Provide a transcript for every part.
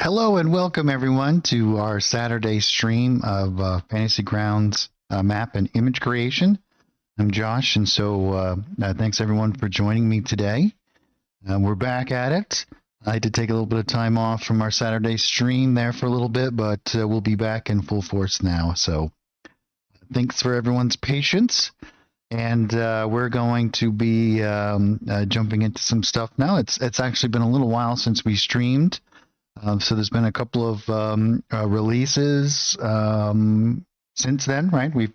Hello and welcome everyone to our Saturday stream of Fantasy Grounds map and image creation. I'm Josh, and so thanks everyone for joining me today. We're back at it. I had to take a little bit of time off from our Saturday stream there for a little bit, but we'll be back in full force now. So thanks for everyone's patience. And we're going to be jumping into some stuff now. It's actually been a little while since we streamed. So there's been a couple of releases since then, right?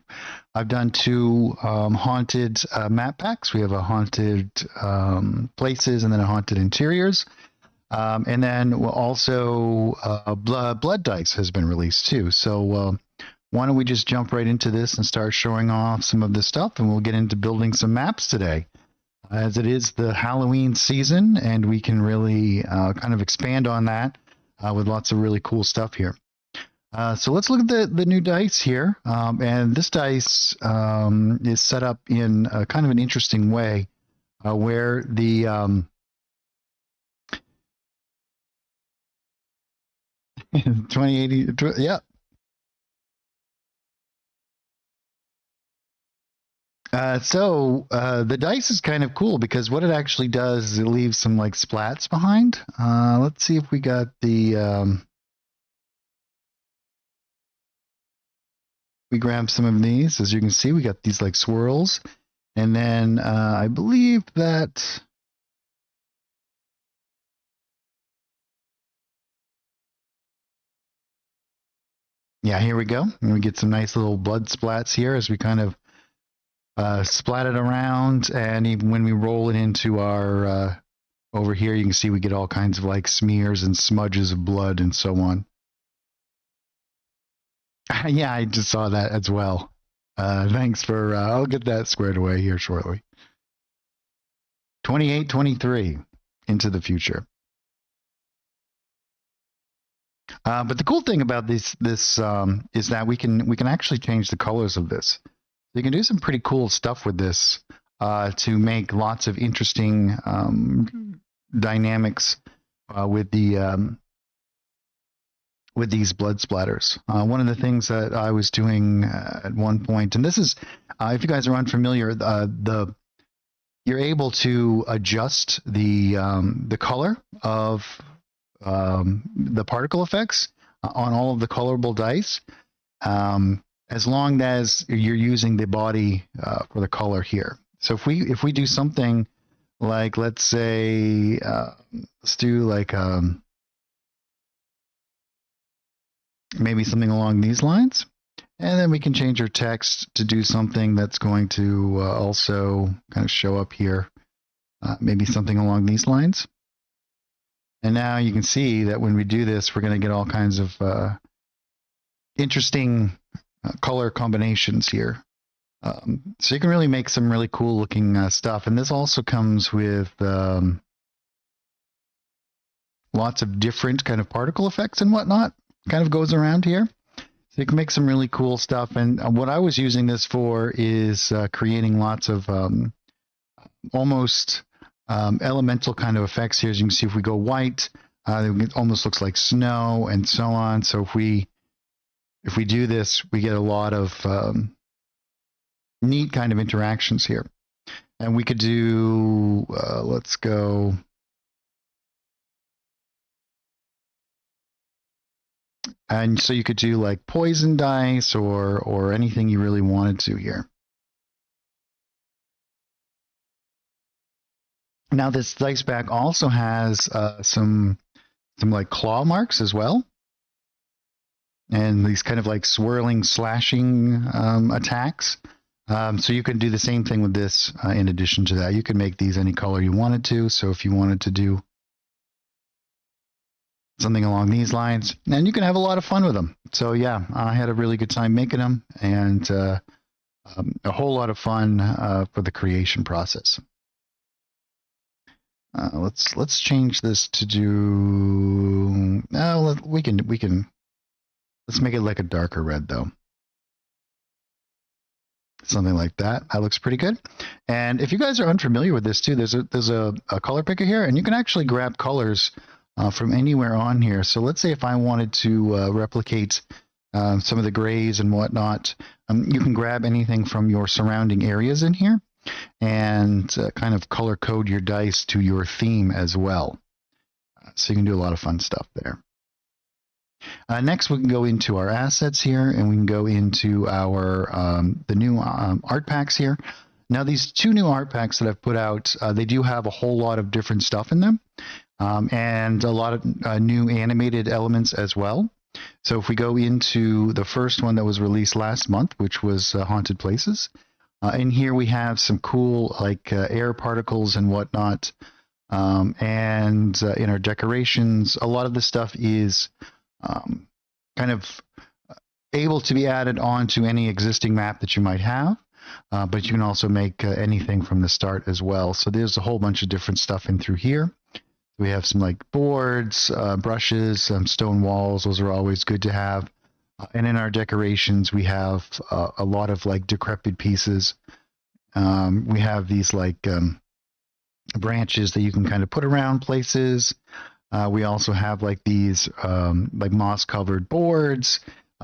I've done two haunted map packs. We have a haunted places and then a haunted interiors. And then also blood dice has been released too. So why don't we just jump right into this and start showing off some of this stuff, and we'll get into building some maps today. As it is the Halloween season, and we can really kind of expand on that with lots of really cool stuff here. So let's look at the new dice here. And this dice is set up in kind of an interesting way where the 2080, yeah. So the dice is kind of cool because what it actually does is it leaves some like splats behind. Let's see if we got the... we grab some of these. As you can see, we got these like swirls. And then I believe that... yeah, here we go. And we get some nice little blood splats here as we kind of splat it around, and even when we roll it into our over here, you can see we get all kinds of like smears and smudges of blood and so on. Yeah, I just saw that as well. Thanks for I'll get that squared away here shortly. 2823 into the future. But the cool thing about this is that we can actually change the colors of this. You can do some pretty cool stuff with this to make lots of interesting dynamics with these blood splatters. One of the things that I was doing at one point, and this is, if you guys are unfamiliar, you're able to adjust the color of the particle effects on all of the colorable dice. As long as you're using the body for the color here. So if we do something like, let's say, let's do like maybe something along these lines, and then we can change our text to do something that's going to also kind of show up here, maybe something along these lines. And now you can see that when we do this, we're going to get all kinds of interesting color combinations here. So you can really make some really cool looking stuff. And this also comes with lots of different kind of particle effects and whatnot, kind of goes around here. So you can make some really cool stuff. And what I was using this for is creating lots of almost elemental kind of effects here. As you can see, if we go white, it almost looks like snow and so on. So if we do this, we get a lot of neat kind of interactions here. And we could do, let's go. And so you could do like poison dice or anything you really wanted to here. Now this dice pack also has some like claw marks as well. And these kind of like swirling, slashing attacks. So you can do the same thing with this in addition to that. You can make these any color you wanted to. So if you wanted to do something along these lines, and you can have a lot of fun with them. So yeah, I had a really good time making them, and a whole lot of fun for the creation process. Let's change this to do. We can. Let's make it like a darker red though. Something like that. That looks pretty good. And if you guys are unfamiliar with this too, there's a color picker here, and you can actually grab colors from anywhere on here. So let's say if I wanted to replicate some of the grays and whatnot, you can grab anything from your surrounding areas in here and kind of color code your dice to your theme as well. So you can do a lot of fun stuff there. Next, we can go into our assets here, and we can go into our the new art packs here. Now, these two new art packs that I've put out, they do have a whole lot of different stuff in them, and a lot of new animated elements as well. So if we go into the first one that was released last month, which was Haunted Places, in here we have some cool like air particles and whatnot, and in our decorations, a lot of the stuff is kind of able to be added onto any existing map that you might have, but you can also make anything from the start as well. So there's a whole bunch of different stuff in through here. We have some like boards, brushes, stone walls. Those are always good to have. And in our decorations, we have a lot of like decrepit pieces. We have these like branches that you can kind of put around places. We also have like these like moss covered boards,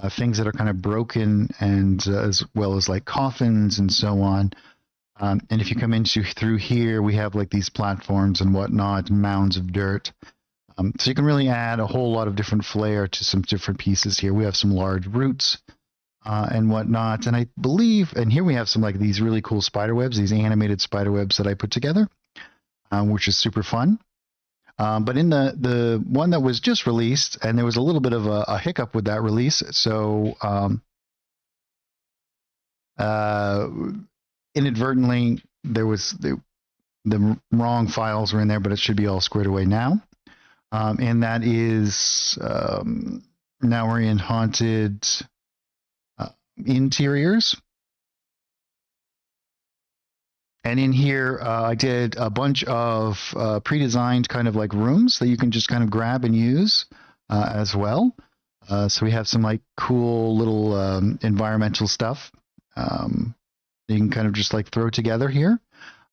things that are kind of broken, and as well as like coffins and so on. And if you come into through here, we have like these platforms and whatnot, mounds of dirt. So you can really add a whole lot of different flair to some different pieces here. We have some large roots and whatnot. And I believe, and here we have some like these really cool spider webs, these animated spider webs that I put together, which is super fun. But in the one that was just released, and there was a little bit of a hiccup with that release, so inadvertently there was the wrong files were in there, but it should be all squared away now. And that is now we're in Haunted Interiors. And in here, I did a bunch of pre-designed kind of like rooms that you can just kind of grab and use as well. So we have some like cool little environmental stuff you can kind of just like throw together here.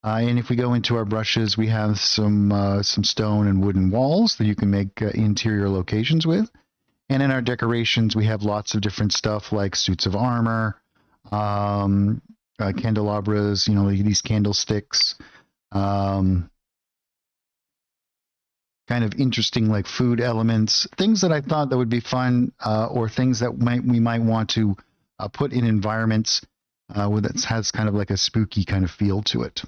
And if we go into our brushes, we have some stone and wooden walls that you can make interior locations with. And in our decorations, we have lots of different stuff like suits of armor, candelabras, you know, these candlesticks, kind of interesting like food elements, things that I thought that would be fun, or things that we might want to put in environments that has kind of like a spooky kind of feel to it.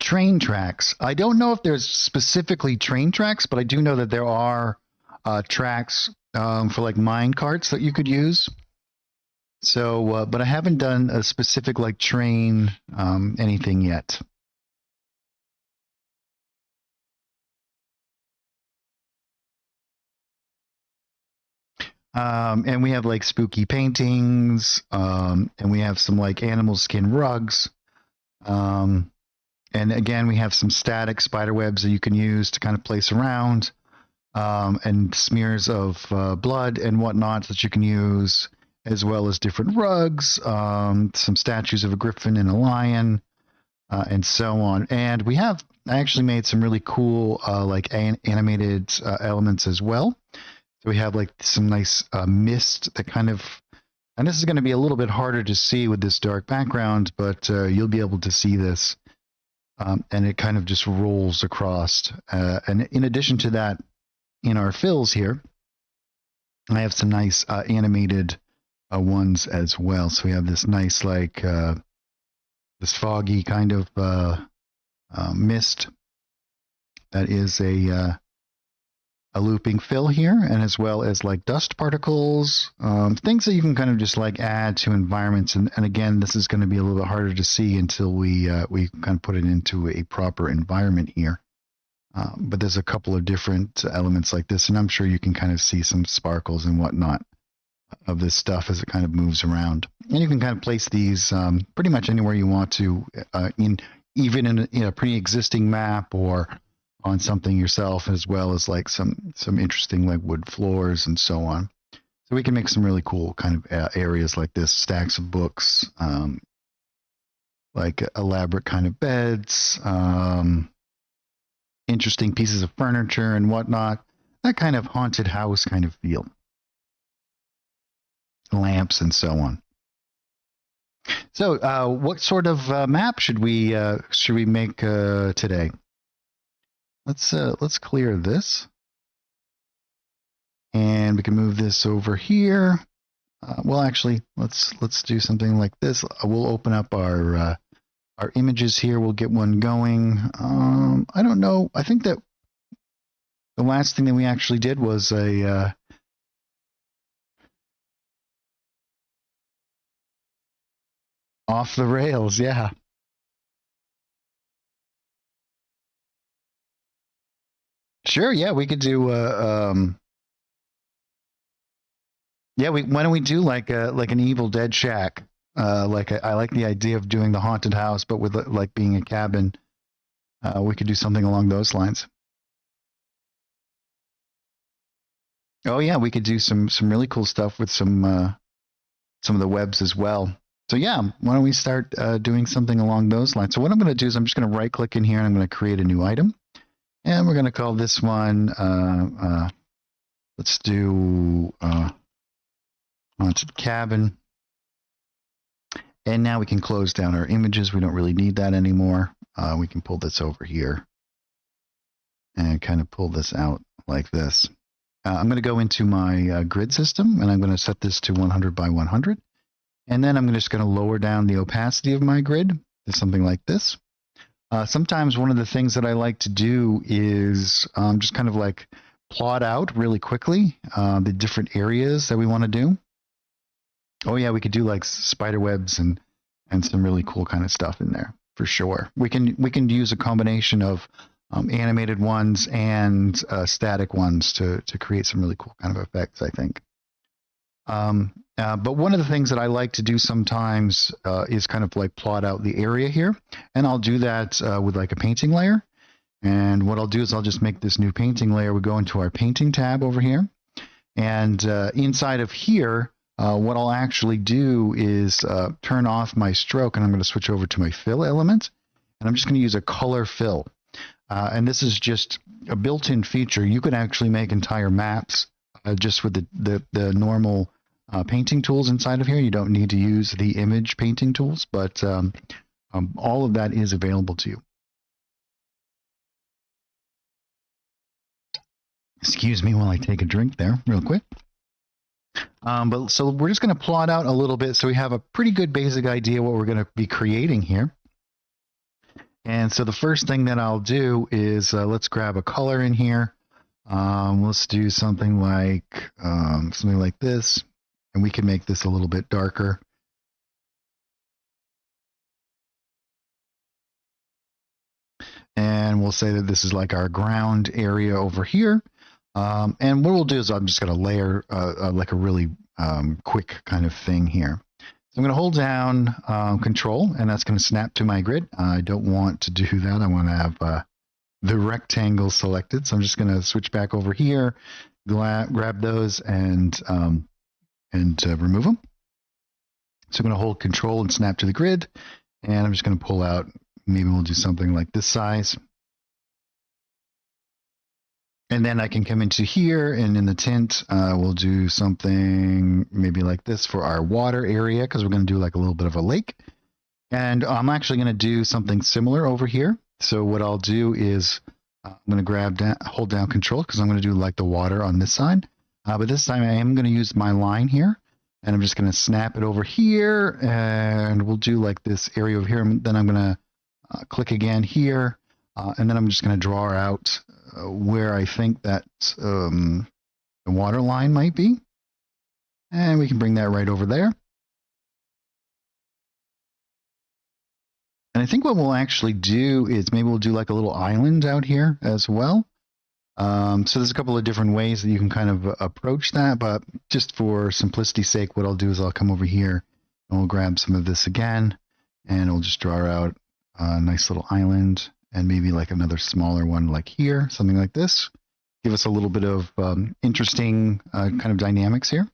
Train tracks. I don't know if there's specifically train tracks, but I do know that there are tracks for like mine carts that you could use. So, but I haven't done a specific like train anything yet. And we have like spooky paintings, and we have some like animal skin rugs. And again, we have some static spider webs that you can use to kind of place around, and smears of blood and whatnot that you can use, as well as different rugs, some statues of a griffin and a lion, and so on. And we have actually made some really cool like animated elements as well. So we have like some nice mist that kind of, and this is going to be a little bit harder to see with this dark background, but you'll be able to see this. And it kind of just rolls across. And in addition to that, in our fills here, I have some nice animated ones as well. So we have this nice like this foggy kind of mist that is a looping fill here, and as well as like dust particles, things that you can kind of just like add to environments. And again, this is going to be a little bit harder to see until we kind of put it into a proper environment here. But there's a couple of different elements like this, and I'm sure you can kind of see some sparkles and whatnot of this stuff as it kind of moves around. And you can kind of place these pretty much anywhere you want to, even in a pre-existing map or on something yourself, as well as like some interesting like wood floors and so on. So we can make some really cool kind of areas like this, stacks of books, like elaborate kind of beds, interesting pieces of furniture and whatnot. That kind of haunted house kind of feel. Lamps and so on. So, what sort of map should we make today? Let's clear this, and we can move this over here. Well, actually, let's do something like this. We'll open up our images here. We'll get one going. I don't know. I think that the last thing that we actually did was a off the rails. Yeah. Sure. Yeah, we could do. Yeah, why don't we do like an Evil Dead shack? I like the idea of doing the haunted house, but with like being a cabin. We could do something along those lines. Oh yeah, we could do some really cool stuff with some of the webs as well. So yeah, why don't we start doing something along those lines? So what I'm going to do is I'm just going to right click in here and I'm going to create a new item, and we're going to call this one. Let's do haunted cabin. And now we can close down our images. We don't really need that anymore. We can pull this over here and kind of pull this out like this. I'm going to go into my grid system, and I'm going to set this to 100 by 100. And then I'm just going to lower down the opacity of my grid to something like this. Sometimes one of the things that I like to do is just kind of like plot out really quickly the different areas that we want to do. Oh yeah, we could do like spider webs and some really cool kind of stuff in there for sure. We can use a combination of animated ones and static ones to create some really cool kind of effects, I think. But one of the things that I like to do sometimes is kind of like plot out the area here, and I'll do that with like a painting layer. And what I'll do is I'll just make this new painting layer. We go into our painting tab over here, and inside of here, what I'll actually do is turn off my stroke, and I'm going to switch over to my fill element, and I'm just going to use a color fill. And this is just a built-in feature. You can actually make entire maps just with the normal painting tools inside of here. You don't need to use the image painting tools, but all of that is available to you. Excuse me while I take a drink there real quick. But so we're just going to plot out a little bit so we have a pretty good basic idea what we're going to be creating here. And so the first thing that I'll do is let's grab a color in here. Let's do something like this, and we can make this a little bit darker. And we'll say that this is like our ground area over here. And what we'll do is I'm just going to layer like a really quick kind of thing here. So I'm going to hold down Control, and that's going to snap to my grid. I don't want to do that. I want to have the rectangle selected. So I'm just going to switch back over here, grab those, and remove them. So I'm going to hold Control and snap to the grid, and I'm just going to pull out. Maybe we'll do something like this size. And then I can come into here, and in the tint, we'll do something maybe like this for our water area, because we're going to do like a little bit of a lake. And I'm actually going to do something similar over here. So what I'll do is I'm going to hold down Control, because I'm going to do like the water on this side. But this time I am going to use my line here, and I'm just going to snap it over here, and we'll do like this area over here. And then I'm going to click again here, and then I'm just going to draw out where I think that the water line might be. And we can bring that right over there. And I think what we'll actually do is maybe we'll do like a little island out here as well. So there's a couple of different ways that you can kind of approach that, but just for simplicity's sake, what I'll do is I'll come over here and we'll grab some of this again, and we'll just draw out a nice little island, and maybe like another smaller one like here, something like this. Give us a little bit of interesting kind of dynamics here.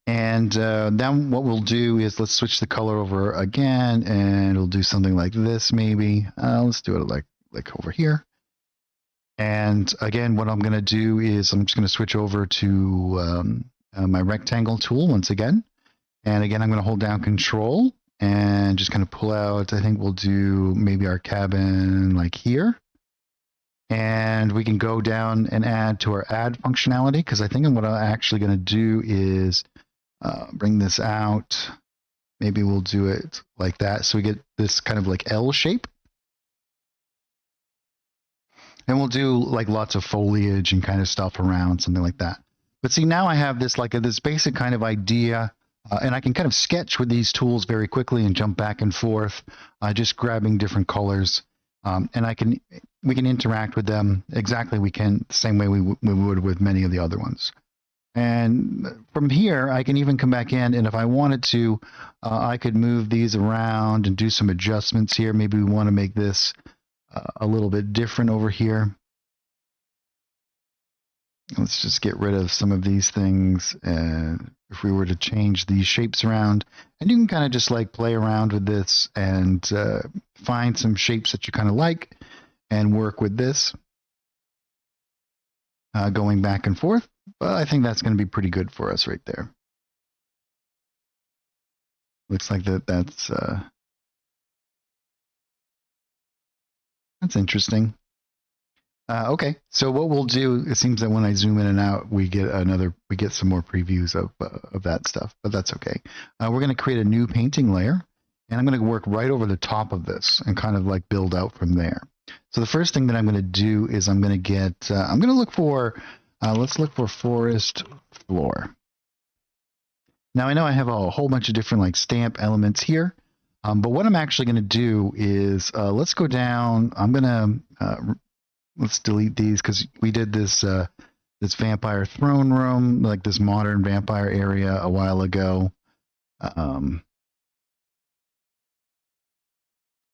And then what we'll do is let's switch the color over again, and we'll do something like this maybe. Let's do it like over here. And again, what I'm going to do is I'm just going to switch over to my rectangle tool once again. And again, I'm going to hold down Control and just kind of pull out. I think we'll do maybe our cabin like here. And we can go down and add to our add functionality, because I think what I'm actually going to do is bring this out. Maybe we'll do it like that. So we get this kind of like L shape. And we'll do like lots of foliage and kind of stuff around, something like that. But see, now I have this like this basic kind of idea, and I can kind of sketch with these tools very quickly and jump back and forth, just grabbing different colors. And we can interact with them exactly the same way we would with many of the other ones. And from here, I can even come back in, and if I wanted to, I could move these around and do some adjustments here. Maybe we want to make this a little bit different over here. Let's just get rid of some of these things. And if we were to change these shapes around, and you can kind of just like play around with this and find some shapes that you kind of like and work with this, going back and forth. But I think that's going to be pretty good for us right there. Looks like that's interesting. Okay, so what we'll do, it seems that when I zoom in and out, we get some more previews of that stuff, but that's okay. We're going to create a new painting layer, and I'm going to work right over the top of this and kind of like build out from there. So the first thing that I'm going to do is I'm going to look for, let's look for forest floor. Now I know I have a whole bunch of different like stamp elements here, but what I'm actually going to do is let's go down. I'm going to let's delete these, because we did this this vampire throne room, like this modern vampire area a while ago.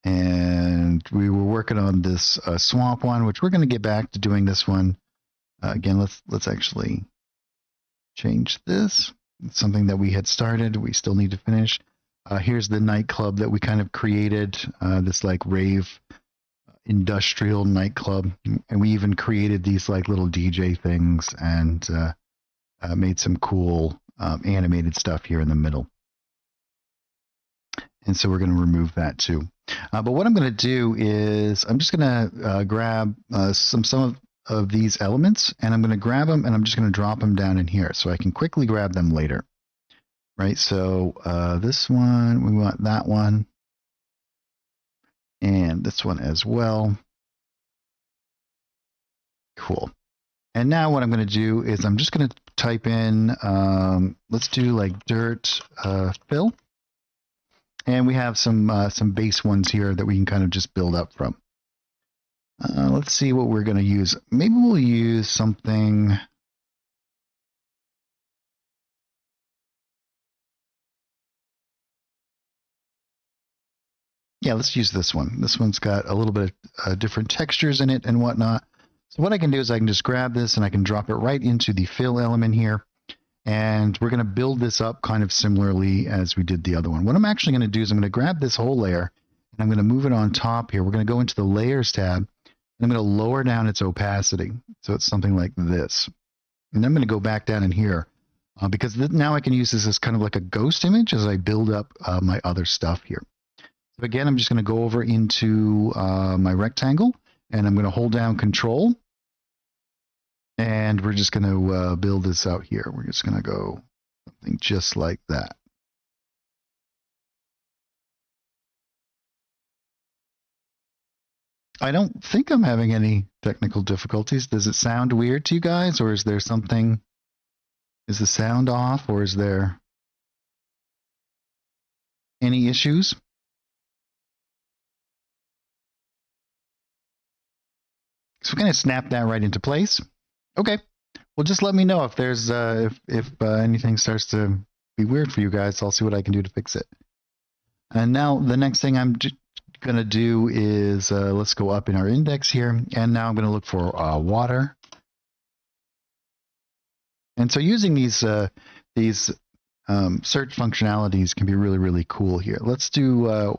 And we were working on this swamp one, which we're going to get back to doing this one. Again, let's actually change this. It's something that we had started. We still need to finish. Here's the nightclub that we kind of created, this like rave industrial nightclub, and we even created these like little DJ things and made some cool animated stuff here in the middle. And so we're going to remove that too. But what I'm going to do is I'm just going to grab some of these elements, and I'm going to grab them and I'm just going to drop them down in here so I can quickly grab them later. Right, so this one, we want that one, and this one as well. Cool. And now what I'm going to do is I'm just going to type in, let's do like dirt fill. And we have some base ones here that we can kind of just build up from. Let's see what we're going to use. Maybe we'll use something. Yeah, let's use this one. This one's got a little bit of different textures in it and whatnot. So what I can do is I can just grab this and I can drop it right into the fill element here. And we're going to build this up kind of similarly as we did the other one. What I'm actually going to do is I'm going to grab this whole layer and I'm going to move it on top here. We're going to go into the layers tab and I'm going to lower down its opacity. So it's something like this. And then I'm going to go back down in here because now I can use this as kind of like a ghost image as I build up my other stuff here. So again, I'm just going to go over into my rectangle and I'm going to hold down Control. And we're just going to build this out here. We're just going to go something just like that. I don't think I'm having any technical difficulties. Does it sound weird to you guys, or is there something? Is the sound off, or is there any issues? So we're going to snap that right into place. Okay. Well, just let me know if there's if anything starts to be weird for you guys. I'll see what I can do to fix it. And now the next thing I'm going to do is let's go up in our index here, and now I'm going to look for water. And so using these search functionalities can be really, really cool here. Let's do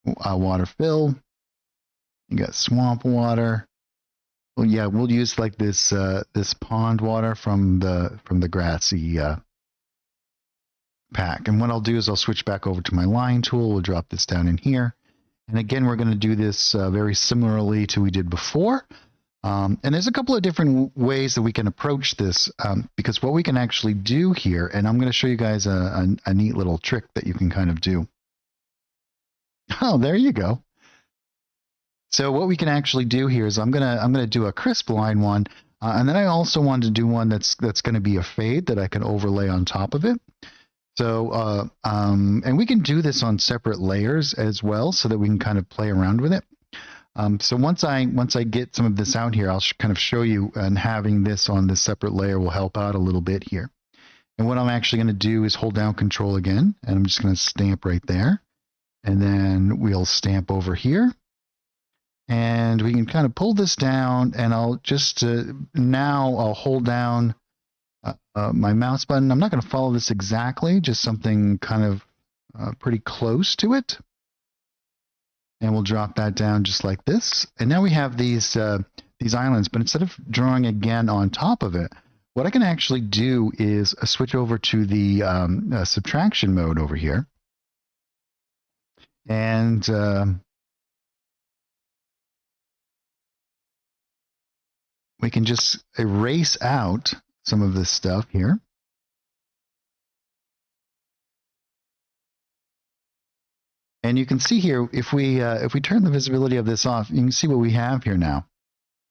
water fill. You got swamp water. Well, yeah, we'll use like this this pond water from the grassy pack. And what I'll do is I'll switch back over to my line tool. We'll drop this down in here. And again, we're going to do this very similarly to we did before. And there's a couple of different ways that we can approach this because what we can actually do here, and I'm going to show you guys a neat little trick that you can kind of do. Oh, there you go. So what we can actually do here is I'm gonna do a crisp line one, and then I also want to do one that's going to be a fade that I can overlay on top of it. So and we can do this on separate layers as well, so that we can kind of play around with it. So once I get some of this out here, I'll kind of show you, and having this on this separate layer will help out a little bit here. And what I'm actually going to do is hold down Control again, and I'm just going to stamp right there, and then we'll stamp over here. And we can kind of pull this down, and I'll just now I'll hold down my mouse button. I'm not going to follow this exactly, just something kind of pretty close to it. And we'll drop that down just like this. And now we have these islands, but instead of drawing again on top of it, what I can actually do is switch over to the subtraction mode over here. And we can just erase out some of this stuff here. And you can see here, if we turn the visibility of this off, you can see what we have here now.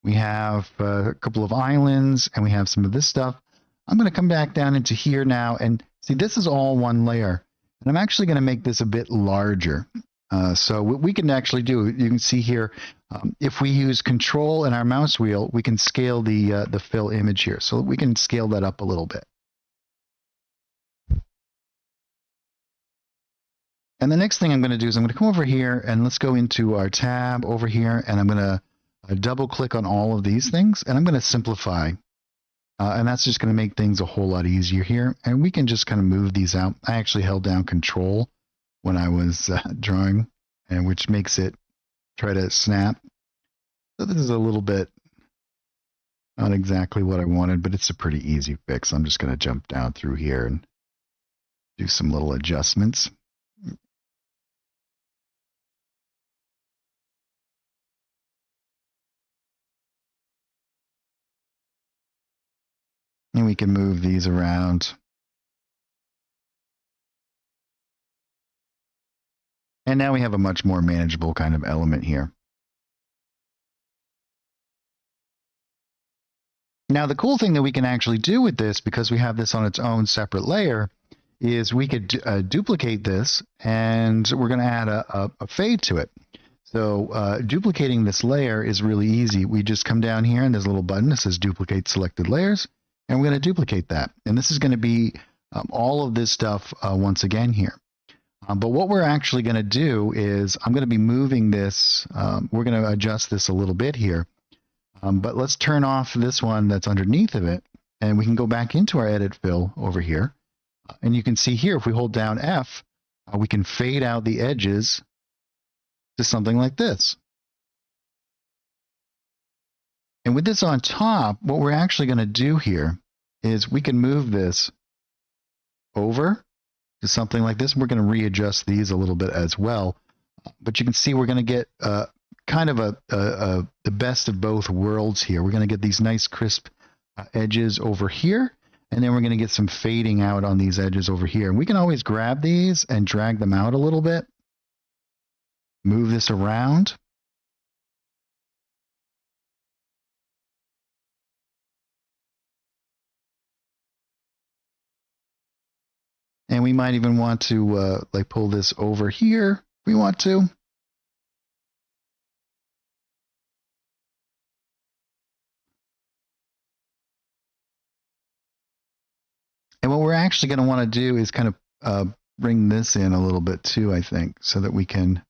We have a couple of islands, and we have some of this stuff. I'm going to come back down into here now, and see, this is all one layer. And I'm actually going to make this a bit larger. So what we can actually do, you can see here, if we use Control and our mouse wheel, we can scale the fill image here. So we can scale that up a little bit. And the next thing I'm going to do is I'm going to come over here, and let's go into our tab over here, and I'm going to double click on all of these things, and I'm going to simplify. And that's just going to make things a whole lot easier here. And we can just kind of move these out. I actually held down Control when I was drawing, and which makes it try to snap. So this is a little bit not exactly what I wanted, but it's a pretty easy fix. I'm just going to jump down through here and do some little adjustments. And we can move these around. And now we have a much more manageable kind of element here. Now, the cool thing that we can actually do with this, because we have this on its own separate layer, is we could duplicate this, and we're going to add a fade to it. So duplicating this layer is really easy. We just come down here, and there's a little button that says Duplicate Selected Layers, and we're going to duplicate that. And this is going to be all of this stuff once again here. But what we're actually going to do is I'm going to be moving this. We're going to adjust this a little bit here. But let's turn off this one that's underneath of it, and we can go back into our edit fill over here. And you can see here, if we hold down F, we can fade out the edges to something like this. And with this on top, what we're actually going to do here is we can move this over to something like this. We're going to readjust these a little bit as well. But you can see we're going to get kind of the best of both worlds here. We're going to get these nice crisp edges over here, and then we're going to get some fading out on these edges over here. And we can always grab these and drag them out a little bit. Move this around. And we might even want to like pull this over here if we want to. And what we're actually going to want to do is kind of bring this in a little bit too, I think, so that we can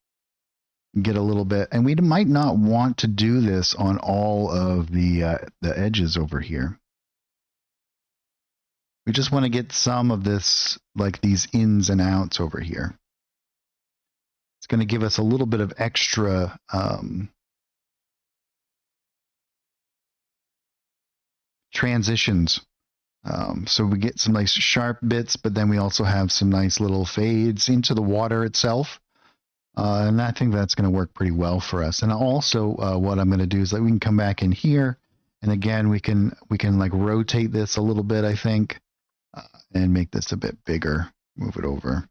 get a little bit. And we might not want to do this on all of the edges over here. We just want to get some of this, like these ins and outs over here. It's going to give us a little bit of extra transitions. So we get some nice sharp bits, but then we also have some nice little fades into the water itself. And I think that's going to work pretty well for us. And also what I'm going to do is that we can come back in here. And again, we can like rotate this a little bit, I think, and make this a bit bigger. Move it over.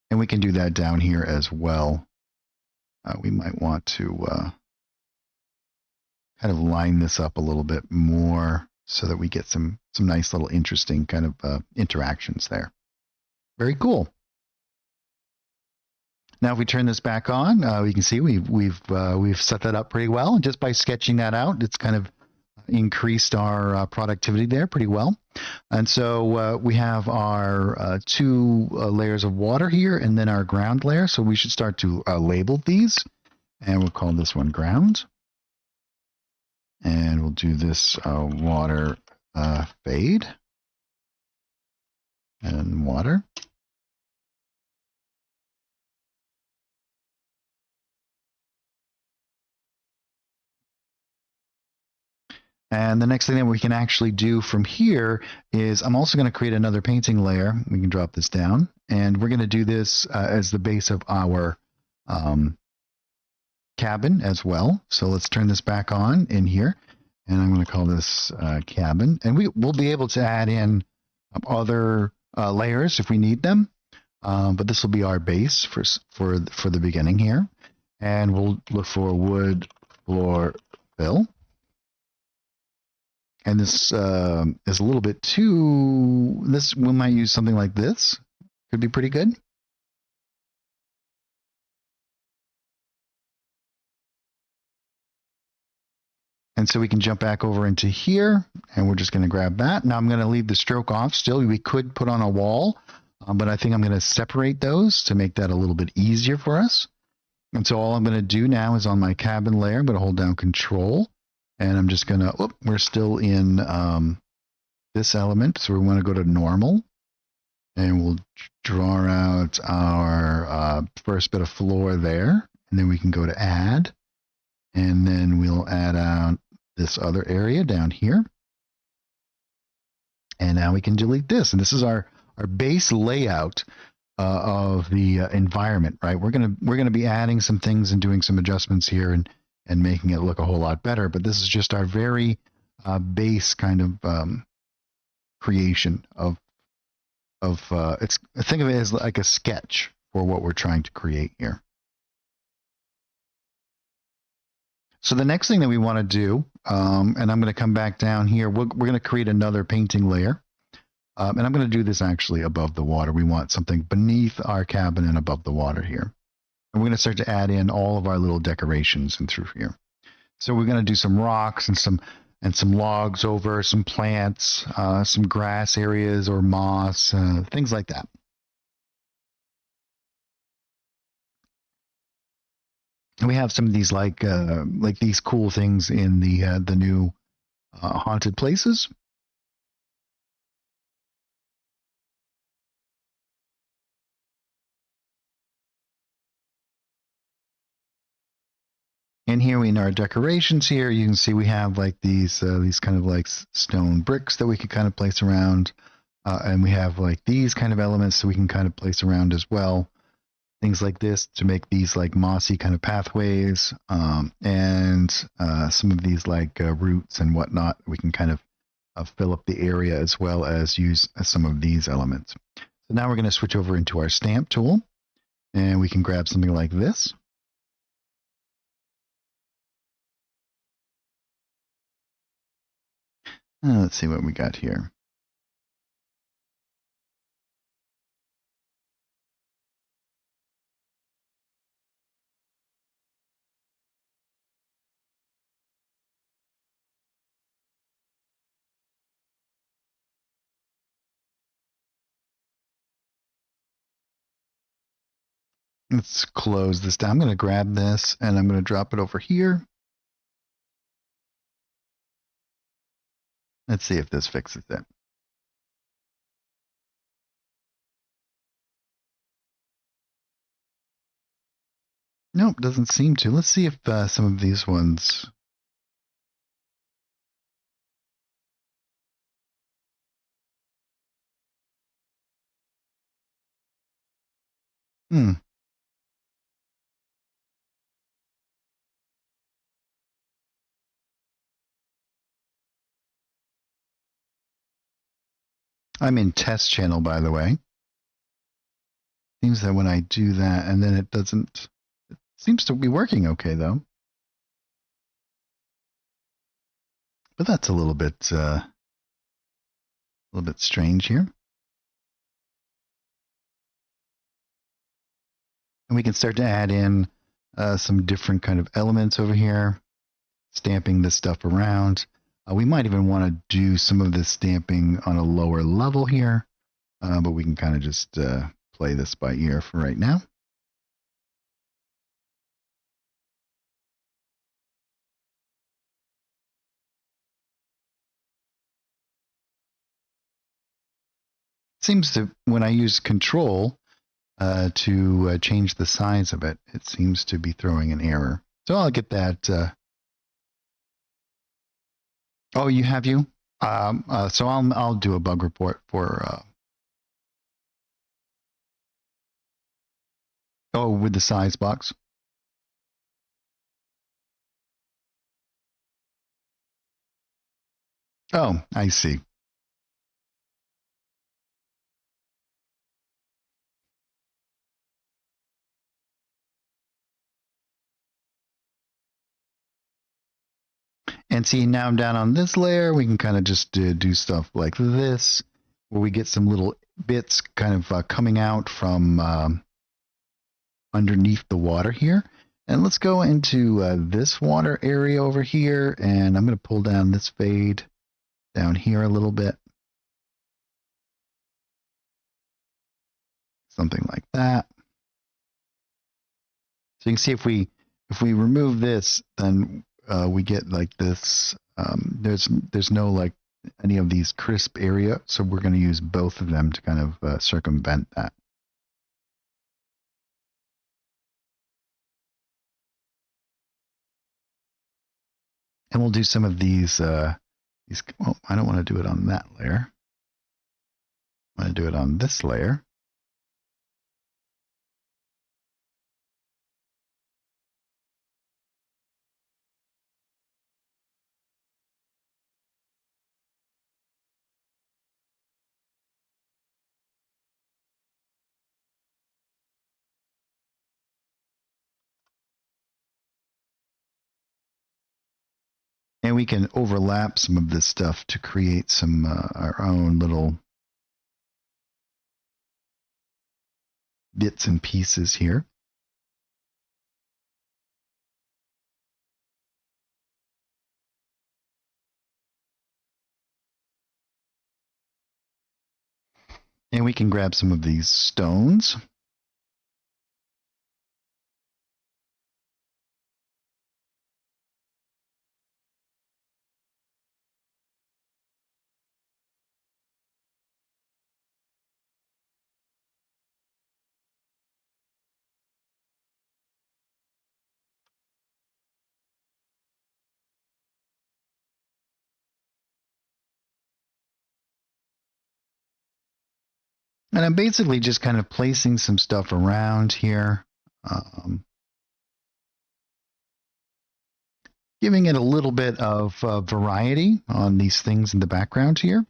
And we can do that down here as well. We might want to kind of line this up a little bit more so that we get some nice little interesting kind of interactions there. Very cool. Now, if we turn this back on, we can see we've set that up pretty well. And just by sketching that out, it's kind of increased our productivity there pretty well. And so we have our two layers of water here, and then our ground layer. So we should start to label these, and we'll call this one ground. And we'll do this water fade and water. And the next thing that we can actually do from here is I'm also going to create another painting layer. We can drop this down, and we're going to do this as the base of our cabin as well. So let's turn this back on in here, and I'm going to call this cabin. And we'll be able to add in other layers if we need them, but this will be our base for the beginning here. And we'll look for wood floor fill. And this is a little bit too, we might use something like this. Could be pretty good. And so we can jump back over into here, and we're just going to grab that. Now I'm going to leave the stroke off still. We could put on a wall, but I think I'm going to separate those to make that a little bit easier for us. And so all I'm going to do now is on my cabin layer, I'm going to hold down Control. And I'm just going to, we're still in this element. So we want to go to normal. And we'll draw out our first bit of floor there. And then we can go to add. And then we'll add out this other area down here. And now we can delete this. And this is our base layout of the environment, right? We're gonna be adding some things and doing some adjustments here and making it look a whole lot better. But this is just our very base kind of creation of think of it as like a sketch for what we're trying to create here. So the next thing that we want to do, and I'm going to come back down here, we're going to create another painting layer. And I'm going to do this actually above the water. We want something beneath our cabin and above the water here. And we're going to start to add in all of our little decorations in through here. So we're going to do some rocks and some logs over, some plants, some grass areas or moss, things like that. And we have some of these like these cool things in the new haunted places. And here in our decorations here, you can see we have like these kind of like stone bricks that we can kind of place around. And we have like these kind of elements that we can kind of place around as well. Things like this to make these like mossy kind of pathways, and some of these like roots and whatnot. We can kind of fill up the area as well as use some of these elements. So now we're going to switch over into our stamp tool, and we can grab something like this. Let's see what we got here. Let's close this down. I'm going to grab this and I'm going to drop it over here. Let's see if this fixes it. Nope, doesn't seem to. Let's see if some of these ones... Hmm. I'm in test channel, by the way. Seems that when I do that, and then it doesn't... It seems to be working okay, though. But that's a little bit strange here. And we can start to add in some different kind of elements over here, stamping this stuff around. We might even want to do some of this stamping on a lower level here, but we can kind of just play this by ear for right now. Seems to, when I use control to change the size of it, it seems to be throwing an error. So I'll get that. Oh, you have you? So I'll do a bug report for. Oh, with the size box. Oh, I see. And see, now I'm down on this layer. We can kind of just do stuff like this, where we get some little bits kind of coming out from underneath the water here. And let's go into this water area over here, and I'm going to pull down this fade down here a little bit. Something like that. So you can see if we remove this, then we get like this. There's no like any of these crisp area, so we're going to use both of them to kind of circumvent that. And we'll do some of these. Well, I don't want to do it on that layer. I want to do it on this layer. And we can overlap some of this stuff to create some our own little bits and pieces here. And we can grab some of these stones. And I'm basically just kind of placing some stuff around here. Giving it a little bit of variety on these things in the background here.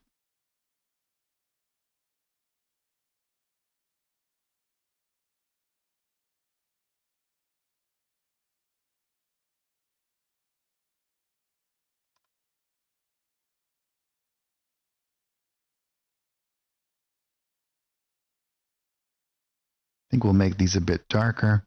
I think we'll make these a bit darker.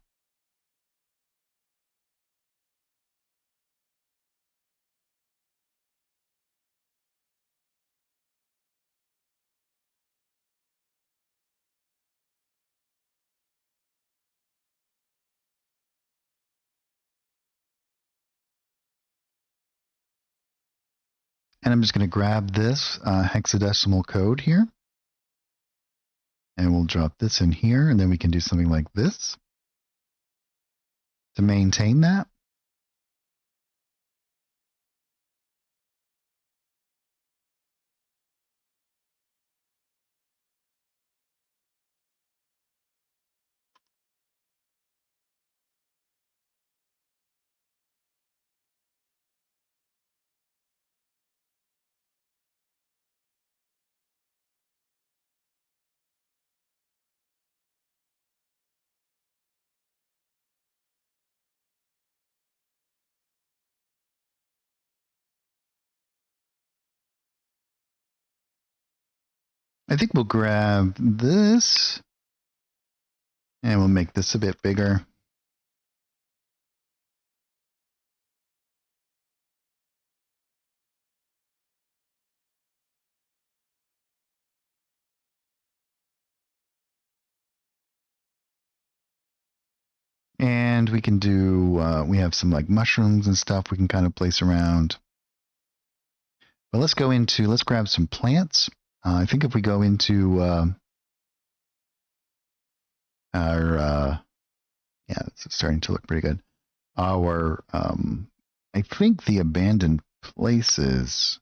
And I'm just going to grab this hexadecimal code here. And we'll drop this in here, and then we can do something like this. to maintain that. I think we'll grab this and we'll make this a bit bigger. And we can do, we have some like mushrooms and stuff we can kind of place around. But let's grab some plants. I think if we go into yeah, it's starting to look pretty good. I think the abandoned places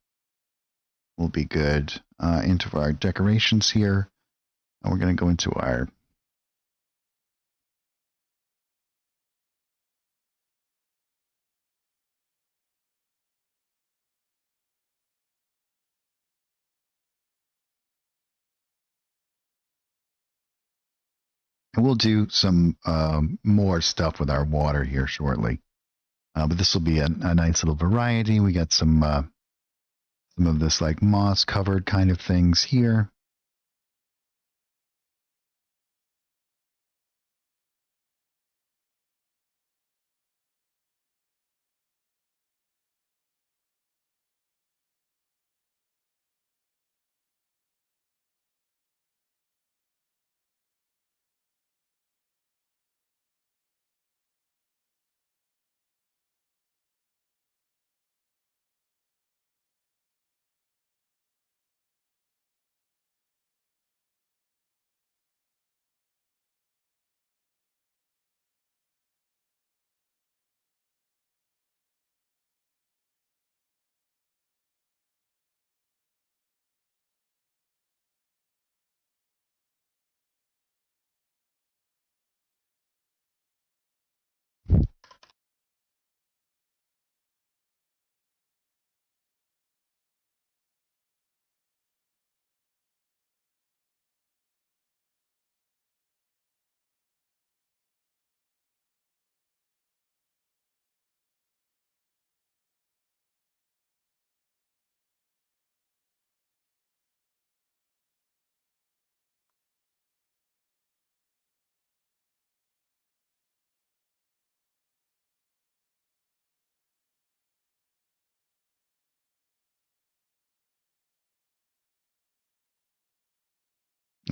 will be good into our decorations here. And we're going to go into our and we'll do some more stuff with our water here shortly. But this will be a nice little variety. We got some of this like moss covered kind of things here.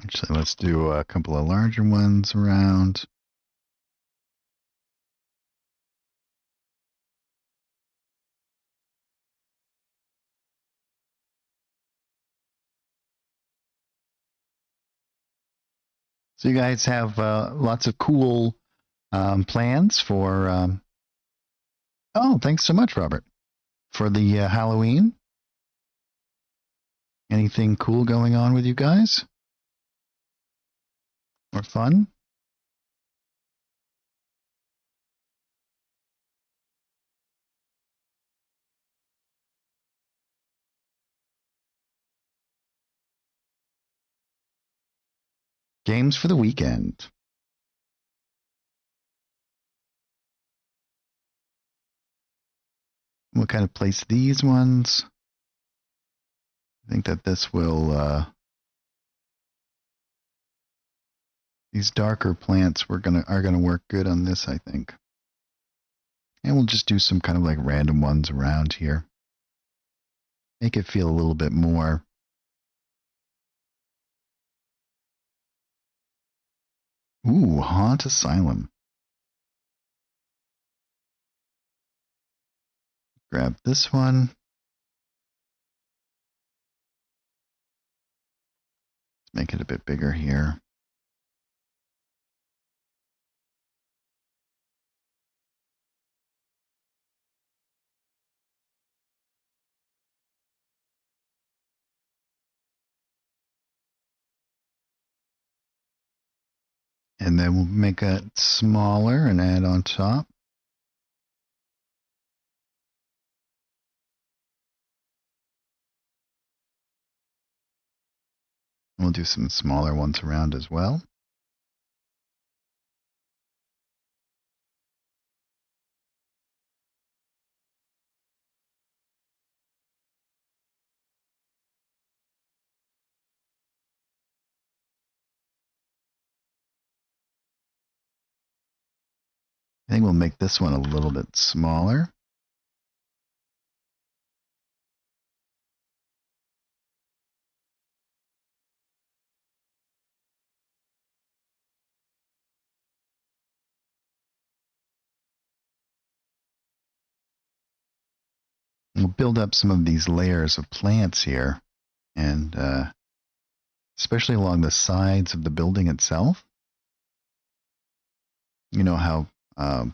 Actually, let's do a couple of larger ones around. So you guys have lots of cool plans for. Oh, thanks so much, Robert, for the Halloween. Anything cool going on with you guys? Or fun? Games for the weekend. We'll kind of place these ones. I think that this will. These darker plants are gonna work good on this, I think. And we'll just do some kind of like random ones around here. Make it feel a little bit more. Ooh, Haunt Asylum. Grab this one. Let's make it a bit bigger here. And then we'll make it smaller and add on top. We'll do some smaller ones around as well. I think we'll make this one a little bit smaller. We'll build up some of these layers of plants here, and especially along the sides of the building itself. You know how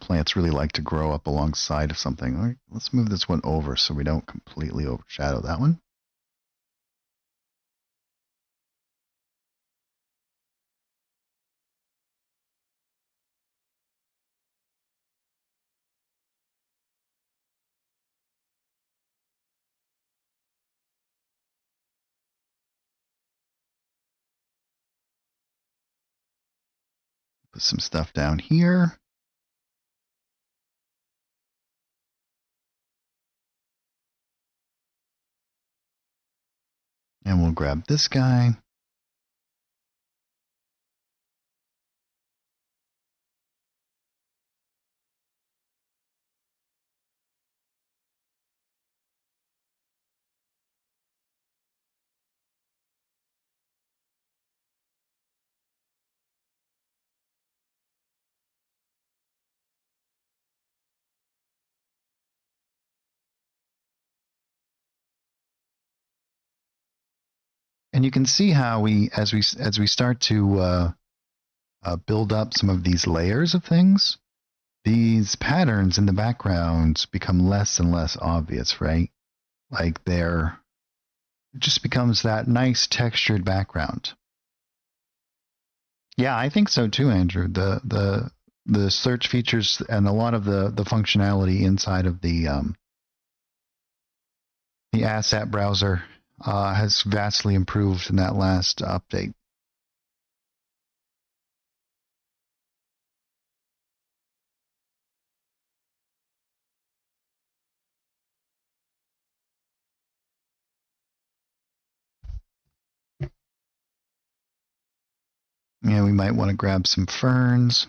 plants really like to grow up alongside of something. All right, let's move this one over so we don't completely overshadow that one. Put some stuff down here. And we'll grab this guy. And you can see how we, as we start to build up some of these layers of things, these patterns in the background become less and less obvious, right? Like it just becomes that nice textured background. Yeah, I think so too, Andrew. The search features and a lot of the functionality inside of the asset browser has vastly improved in that last update. Yeah, we might want to grab some ferns.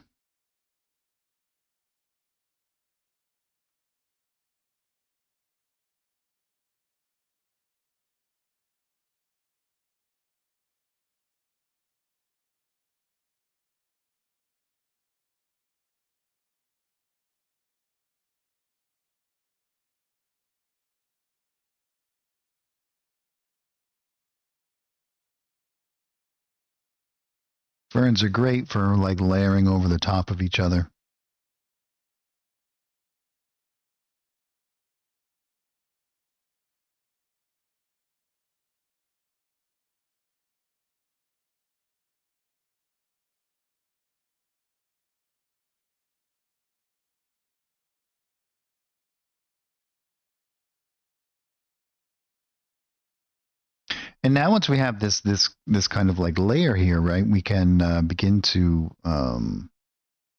Ferns are great for like layering over the top of each other. And now once we have this kind of like layer here, right, we can begin to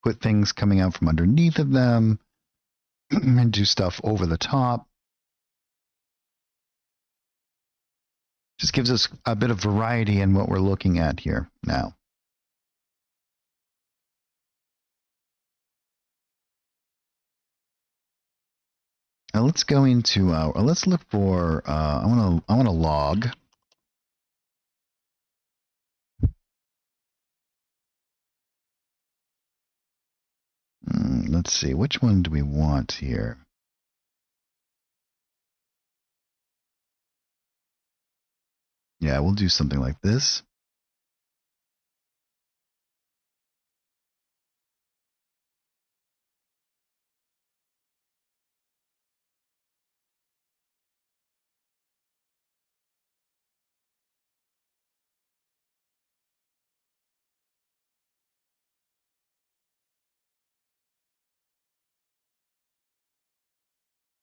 put things coming out from underneath of them and do stuff over the top. Just gives us a bit of variety in what we're looking at here now. Now let's go into let's look for I want to log. Let's see, which one do we want here? Yeah, we'll do something like this.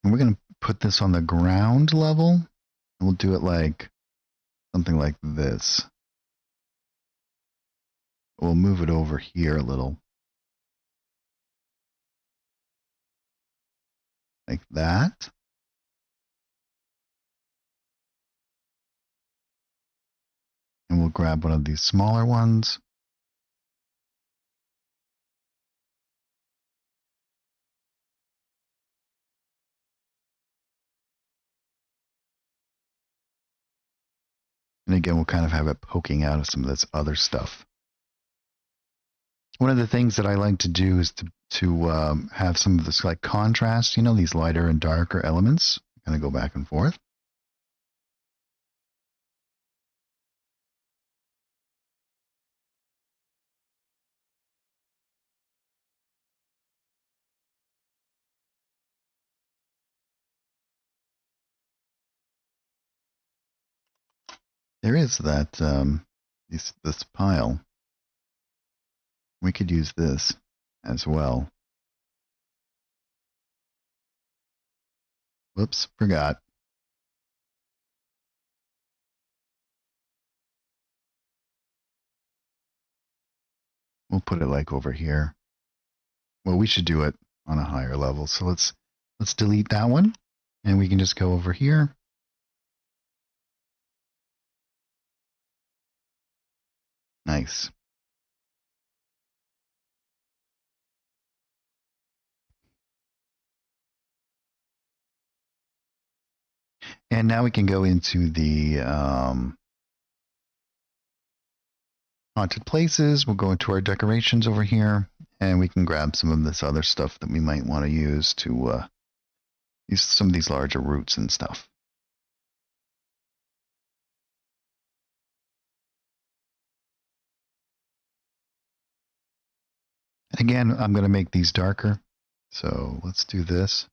And we're going to put this on the ground level. We'll do it like something like this. We'll move it over here a little. Like that. And we'll grab one of these smaller ones. And again, we'll kind of have it poking out of some of this other stuff. One of the things that I like to do is to have some of this like contrast, you know, these lighter and darker elements. Kind of go back and forth. There is that this pile. We could use this as well. Whoops, forgot. We'll put it like over here. Well, we should do it on a higher level. So let's delete that one, and we can just go over here. Nice. And now we can go into the haunted places. We'll go into our decorations over here, and we can grab some of this other stuff that we might want to use to use some of these larger roots and stuff. Again, I'm going to make these darker. So let's do this.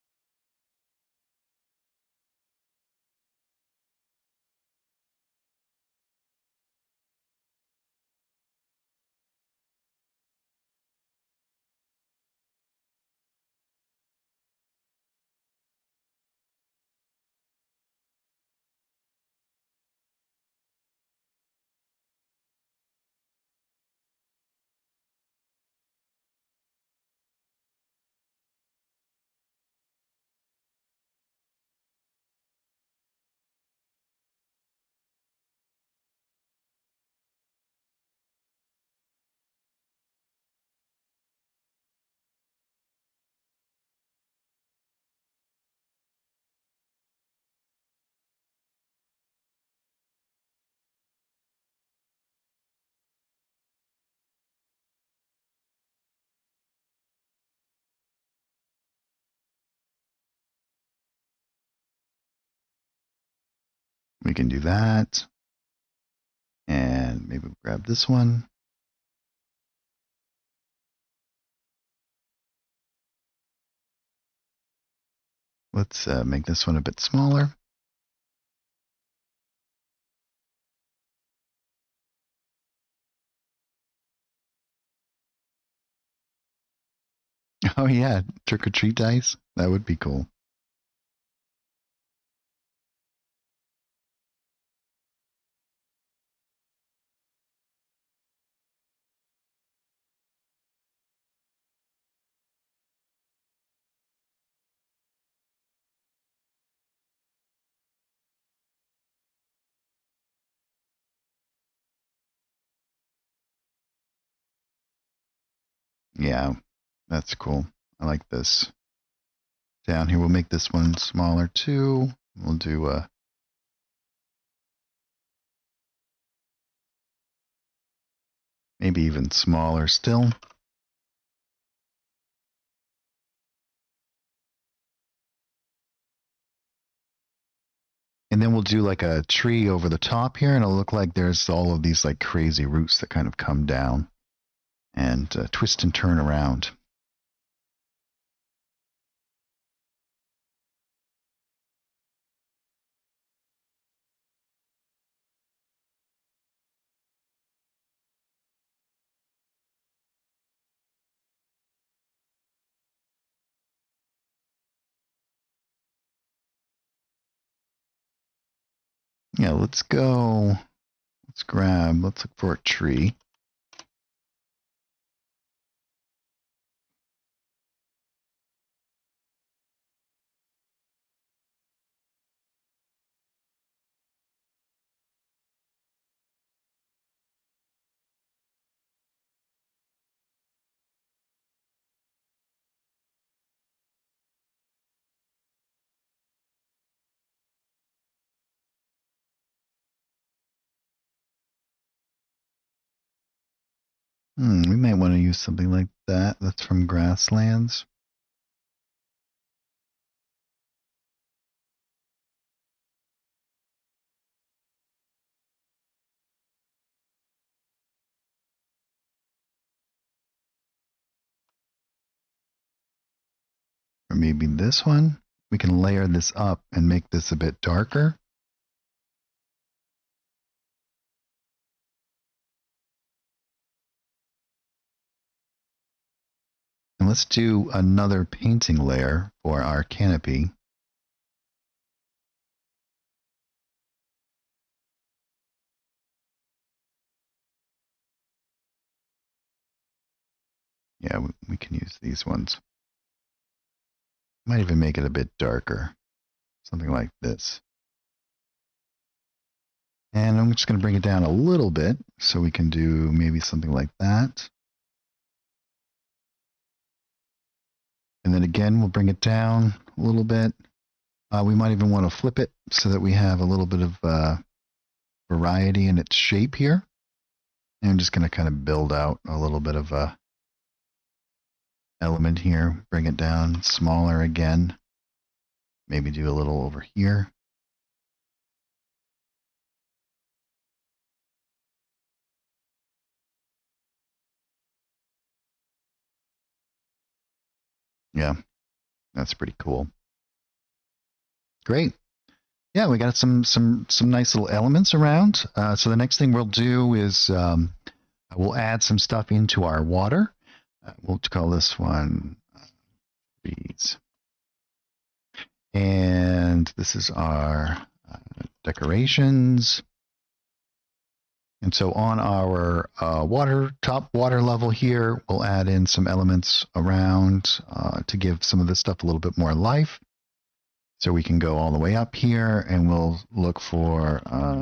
We can do that. And maybe we'll grab this one. Let's make this one a bit smaller. Oh yeah, trick or treat dice. That would be cool. Yeah, that's cool. I like this. Down here, we'll make this one smaller too. We'll do maybe even smaller still. And then we'll do like a tree over the top here, and it'll look like there's all of these like crazy roots that kind of come down and twist and turn around. Yeah, let's go. Let's look for a tree. We might want to use something like that. That's from Grasslands. Or maybe this one. We can layer this up and make this a bit darker. And let's do another painting layer for our canopy. Yeah, we can use these ones. Might even make it a bit darker. Something like this. And I'm just going to bring it down a little bit so we can do maybe something like that. And then again, we'll bring it down a little bit. We might even want to flip it so that we have a little bit of variety in its shape here. And I'm just going to kind of build out a little bit of a element here. Bring it down smaller again. Maybe do a little over here. Yeah, that's pretty cool. Great. Yeah, we got some nice little elements around. So the next thing we'll do is we'll add some stuff into our water. We'll call this one trees. And this is our decorations. And so on our top water level here, we'll add in some elements around to give some of this stuff a little bit more life. So we can go all the way up here and we'll look for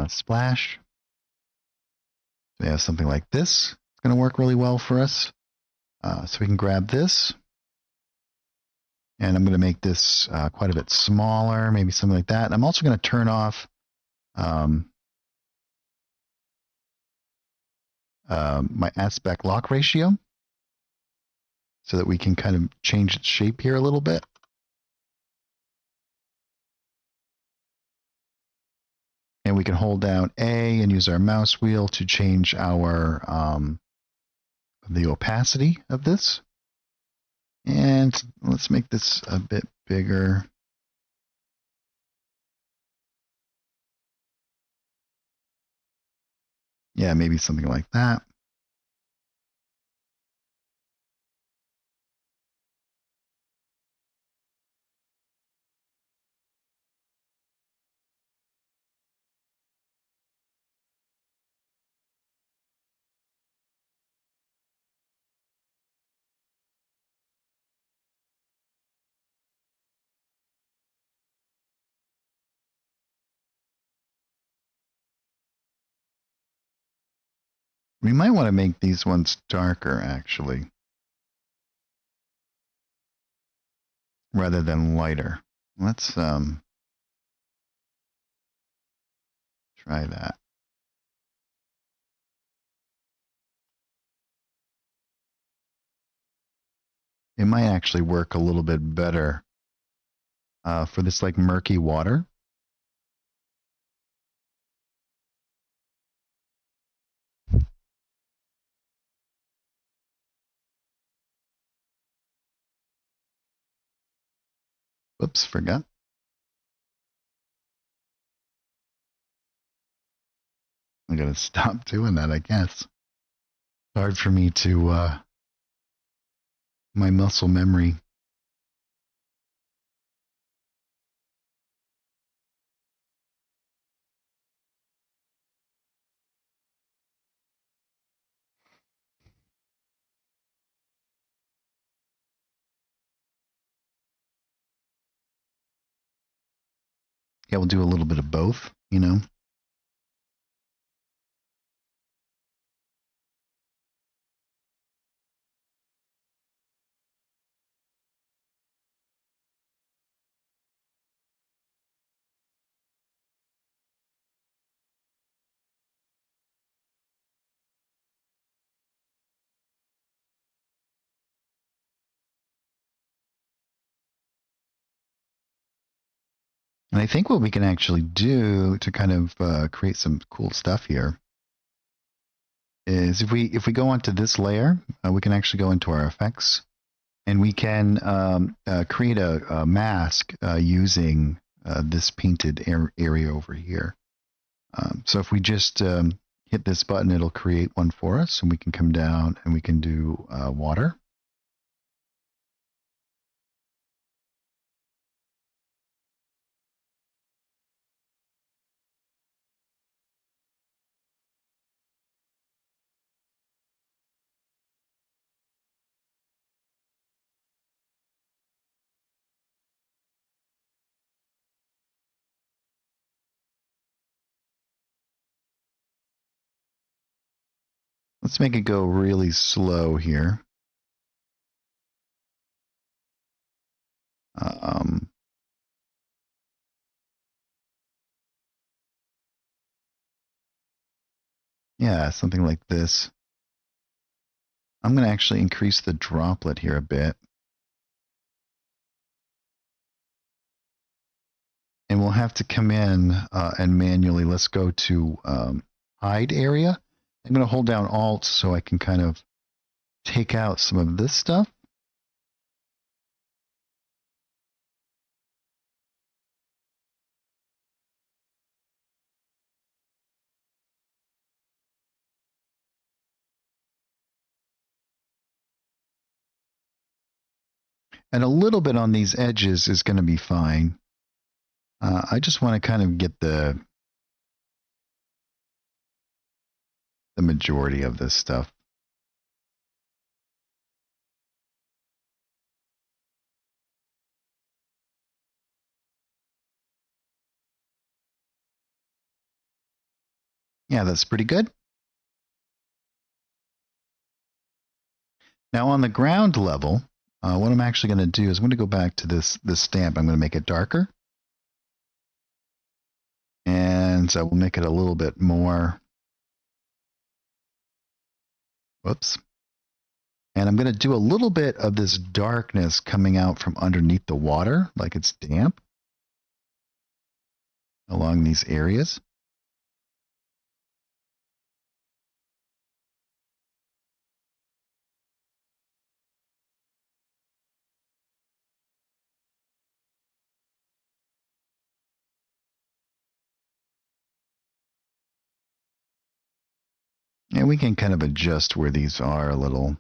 splash. So we have something like this. It's going to work really well for us. So we can grab this. And I'm going to make this quite a bit smaller, maybe something like that. And I'm also going to turn off my aspect lock ratio so that we can kind of change its shape here a little bit. And we can hold down A and use our mouse wheel to change our the opacity of this. And let's make this a bit bigger. Yeah, maybe something like that. We might want to make these ones darker, actually, rather than lighter. Let's try that. It might actually work a little bit better for this like murky water. Whoops, forgot. I'm going to stop doing that, I guess. It's hard for me to, my muscle memory. Yeah, we'll do a little bit of both, you know. And I think what we can actually do to kind of create some cool stuff here is if we go onto this layer, we can actually go into our effects, and we can create a mask using this painted area over here. So if we just hit this button, it'll create one for us, and we can come down and we can do water. Let's make it go really slow here. Yeah, something like this. I'm going to actually increase the droplet here a bit. And we'll have to come in and manually, let's go to hide area. I'm going to hold down Alt so I can kind of take out some of this stuff. And a little bit on these edges is going to be fine. I just want to kind of get the majority of this stuff. Yeah, that's pretty good. Now on the ground level, what I'm actually going to do is I'm going to go back to this stamp. I'm going to make it darker. And I will make it a little bit more. Whoops. And I'm going to do a little bit of this darkness coming out from underneath the water, like it's damp, along these areas. And we can kind of adjust where these are a little.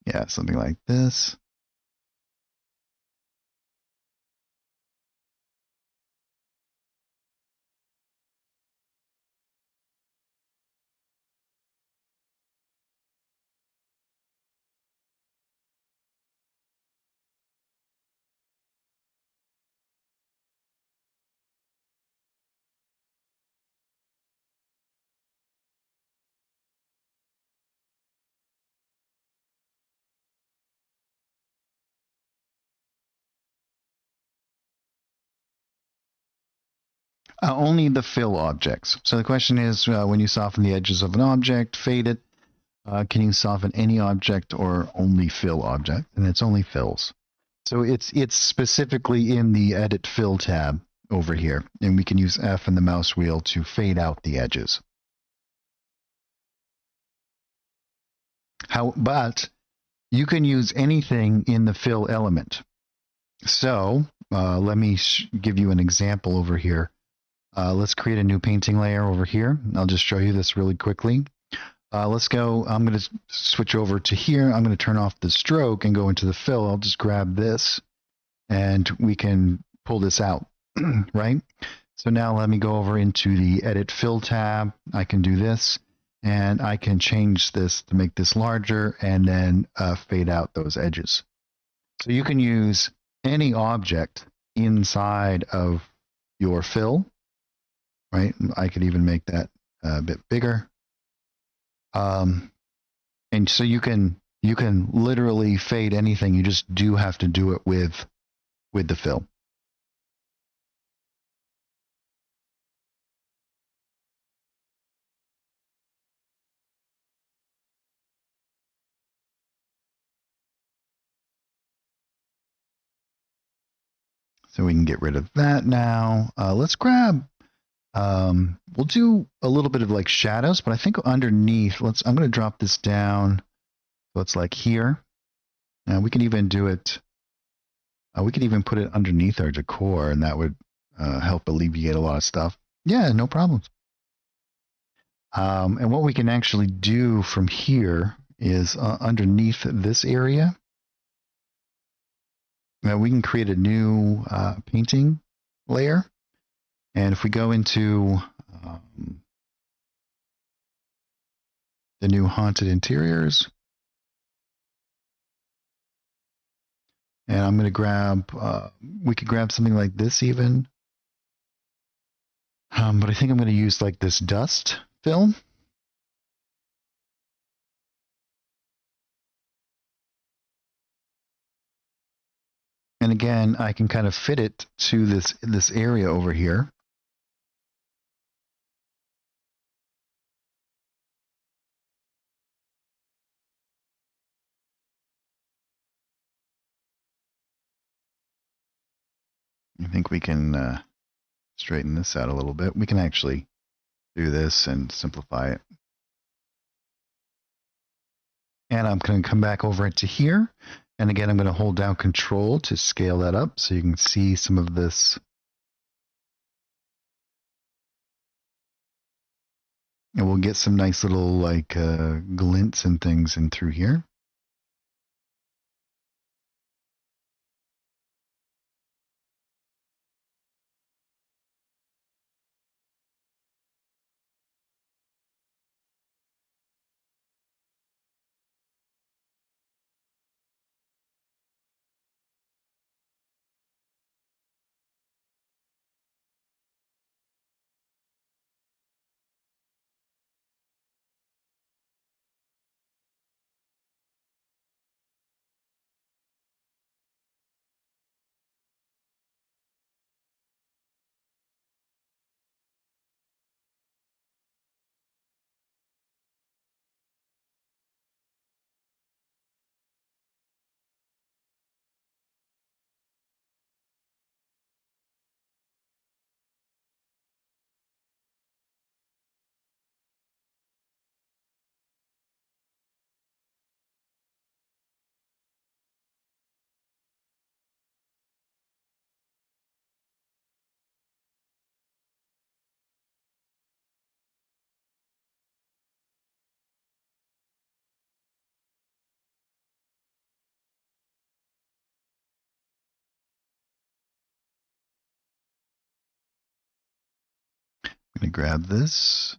Yeah, something like this. Only the fill objects. So the question is, when you soften the edges of an object, fade it, can you soften any object or only fill object? And it's only fills. So it's specifically in the Edit Fill tab over here. And we can use F and the mouse wheel to fade out the edges. But you can use anything in the fill element. So let me give you an example over here. Let's create a new painting layer over here. I'll just show you this really quickly. Let's go. I'm going to switch over to here. I'm going to turn off the stroke and go into the fill. I'll just grab this and we can pull this out, right? So now let me go over into the Edit Fill tab. I can do this, and I can change this to make this larger and then fade out those edges. So you can use any object inside of your fill, right? I could even make that a bit bigger. And so you can literally fade anything. You just do have to do it with the fill. So we can get rid of that now. Let's grab, we'll do a little bit of like shadows, but I think underneath, I'm going to drop this down. So it's like here. And we can even do it, we could even put it underneath our decor, and that would help alleviate a lot of stuff. Yeah, no problems. And what we can actually do from here is underneath this area, we can create a new painting layer. And if we go into the new haunted interiors, and I'm going to grab, we could grab something like this even. But I think I'm going to use like this dust film. And again, I can kind of fit it to this area over here. I think we can straighten this out a little bit. We can actually do this and simplify it. And I'm going to come back over into here. And again, I'm going to hold down Control to scale that up so you can see some of this. And we'll get some nice little like glints and things in through here. I'm going to grab this.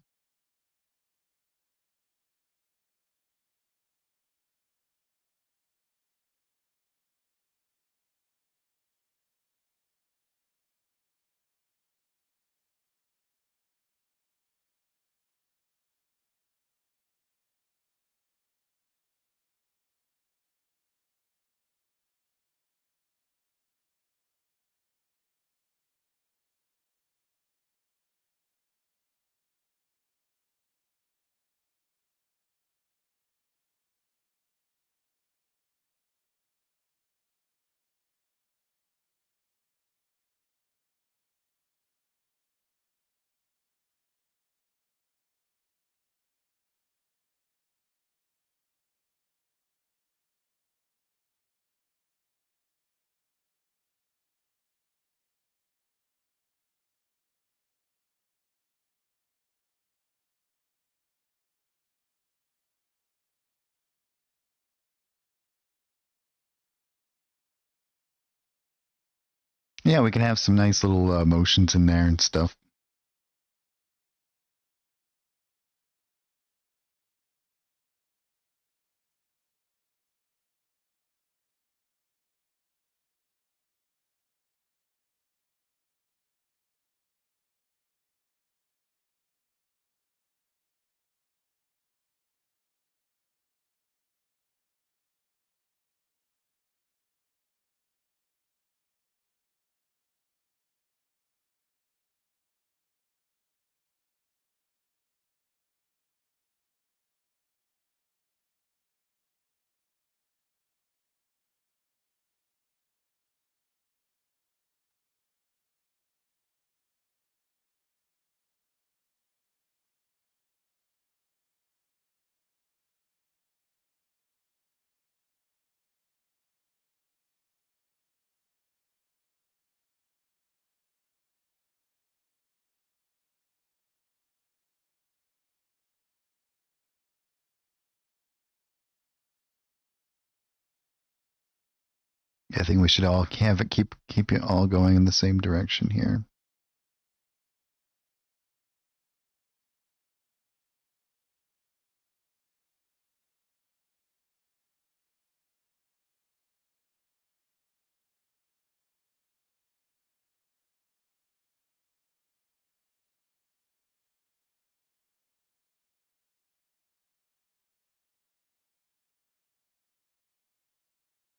Yeah, we can have some nice little motions in there and stuff. I think we should all have it keep it all going in the same direction here.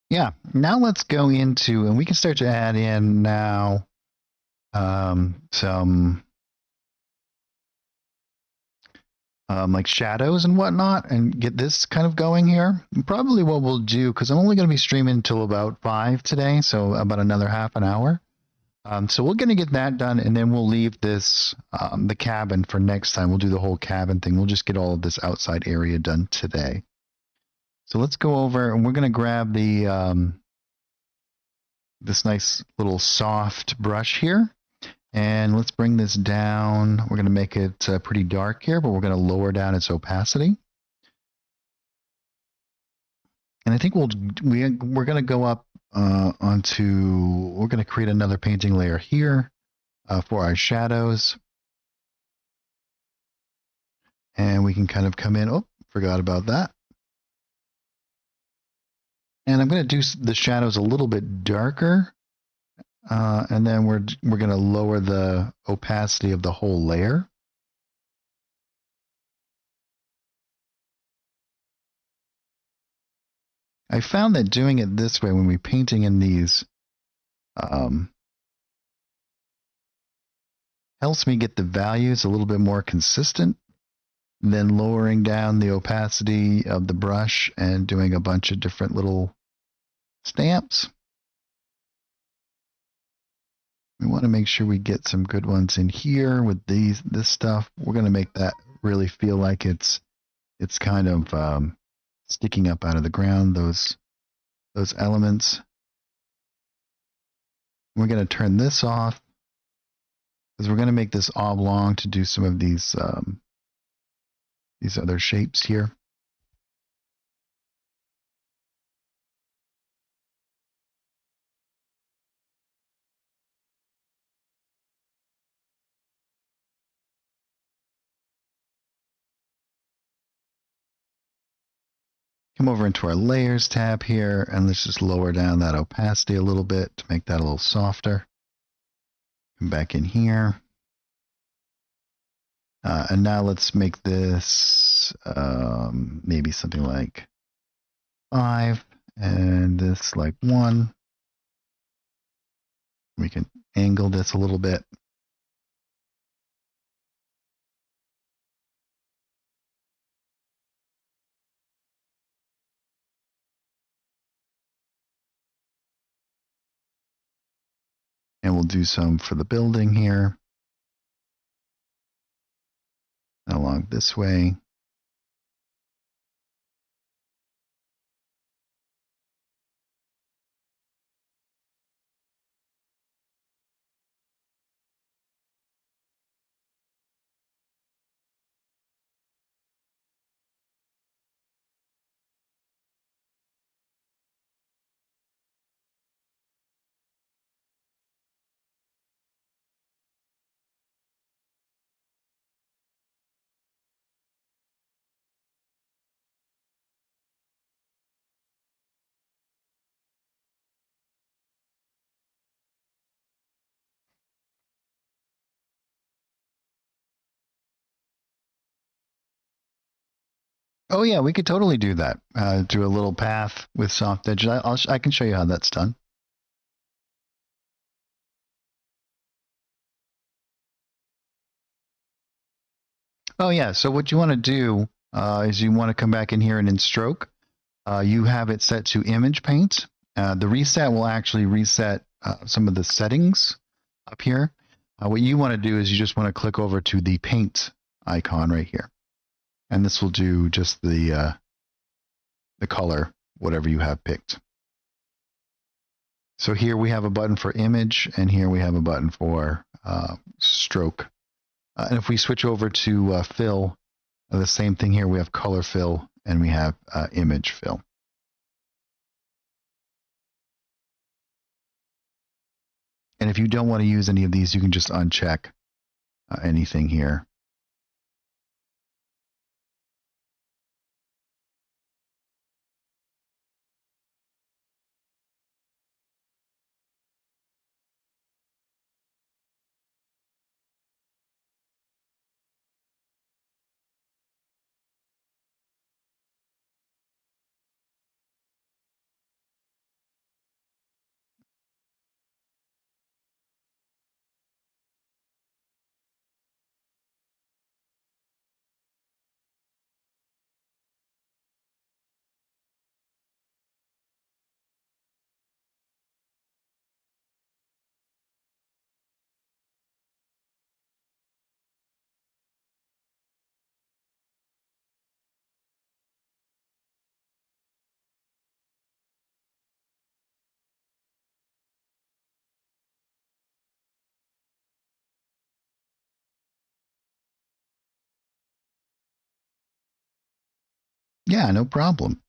Yeah. Now let's go into, and we can start to add in now some like shadows and whatnot, and get this kind of going here. And probably what we'll do, because I'm only going to be streaming until about 5 today, so about another half an hour. So we're going to get that done, and then we'll leave this, the cabin for next time. We'll do the whole cabin thing. We'll just get all of this outside area done today. So let's go over, and we're going to grab the this nice little soft brush here. And let's bring this down. We're going to make it pretty dark here, but we're going to lower down its opacity. And I think we're going to go up onto, we're going to create another painting layer here for our shadows. And we can kind of come in. Oh, forgot about that. And I'm going to do the shadows a little bit darker. And then we're going to lower the opacity of the whole layer. I found that doing it this way, when we're painting in these, helps me get the values a little bit more consistent than lowering down the opacity of the brush and doing a bunch of different little stamps. We want to make sure we get some good ones in here with this stuff. We're going to make that really feel like it's kind of sticking up out of the ground, those elements. We're going to turn this off because we're going to make this oblong to do some of these other shapes here. Come over into our layers tab here, and let's just lower down that opacity a little bit to make that a little softer. Come back in here. And now let's make this maybe something like 5, and this like 1. We can angle this a little bit. And we'll do some for the building here. Along this way. Oh yeah, we could totally do that. Do a little path with soft edges. I can show you how that's done. Oh yeah. So what you want to do is you want to come back in here and in stroke, you have it set to image paint. The reset will actually reset some of the settings up here. What you want to do is you just want to click over to the paint icon right here, and this will do just the color, whatever you have picked. So here we have a button for image, and here we have a button for stroke. And if we switch over to fill, the same thing here. We have color fill, and we have image fill. And if you don't want to use any of these, you can just uncheck anything here. Yeah, no problem.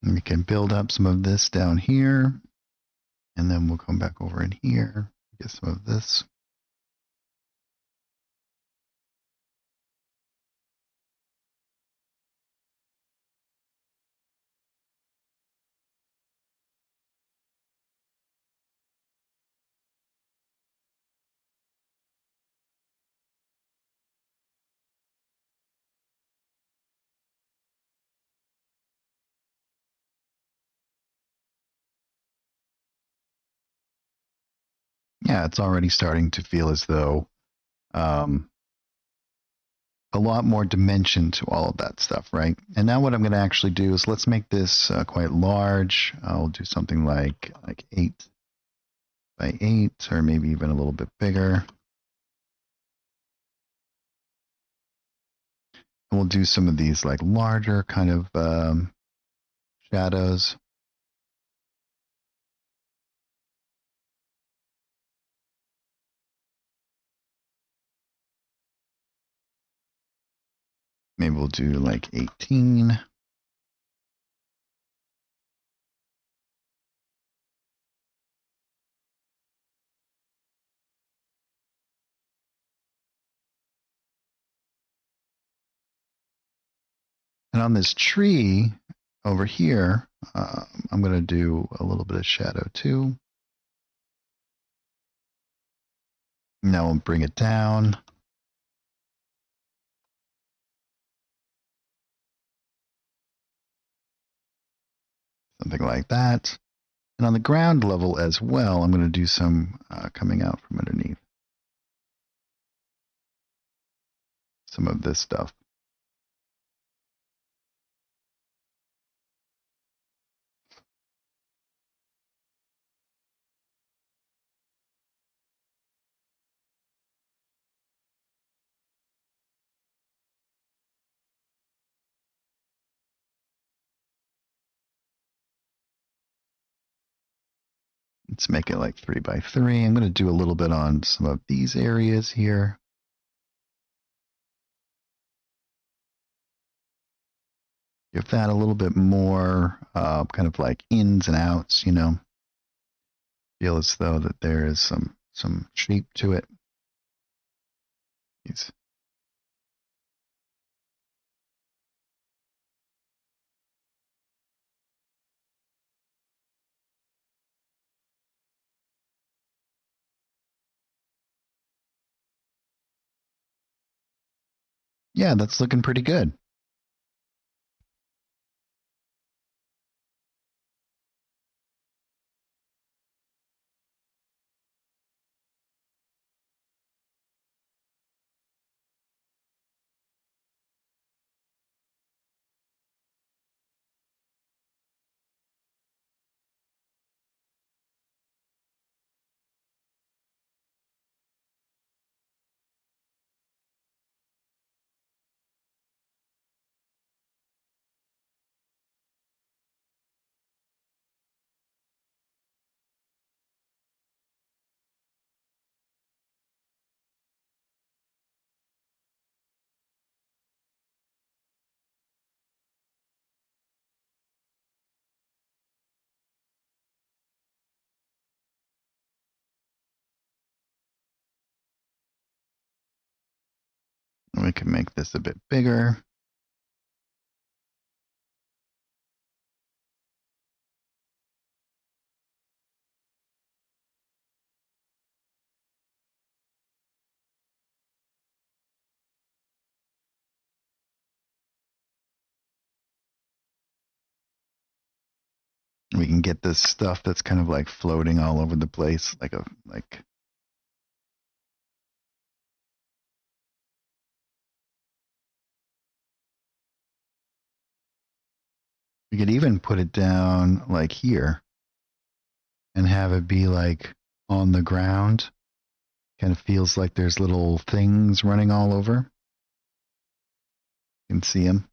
And we can build up some of this down here, and then we'll come back over in here, get some of this. Yeah, it's already starting to feel as though a lot more dimension to all of that stuff, right? And now what I'm going to actually do is let's make this quite large. I'll do something like 8 by 8, or maybe even a little bit bigger. And we'll do some of these like larger kind of shadows. Maybe we'll do like 18. And on this tree over here, I'm going to do a little bit of shadow too. Now we'll bring it down. Something like that. And on the ground level as well, I'm going to do some coming out from underneath. Some of this stuff. Let's make it like 3x3. I'm going to do a little bit on some of these areas here. Give that a little bit more kind of like ins and outs, you know. Feel as though that there is some shape to it. These. Yeah, that's looking pretty good. We can make this a bit bigger. We can get this stuff that's kind of like floating all over the place, like we could even put it down like here and have it be like on the ground. Kind of feels like there's little things running all over. You can see them.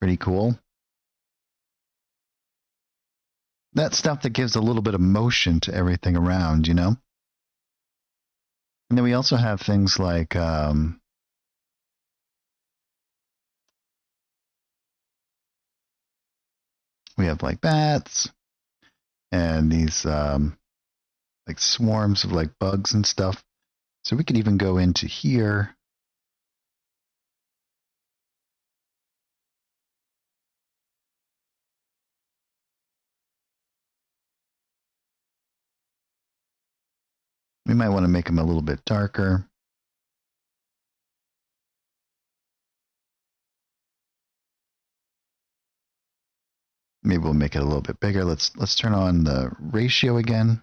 Pretty cool. That stuff that gives a little bit of motion to everything around, you know? And then we also have things like we have like bats and these like swarms of like bugs and stuff. So we could even go into here. We might want to make them a little bit darker. Maybe we'll make it a little bit bigger. Let's turn on the ratio again.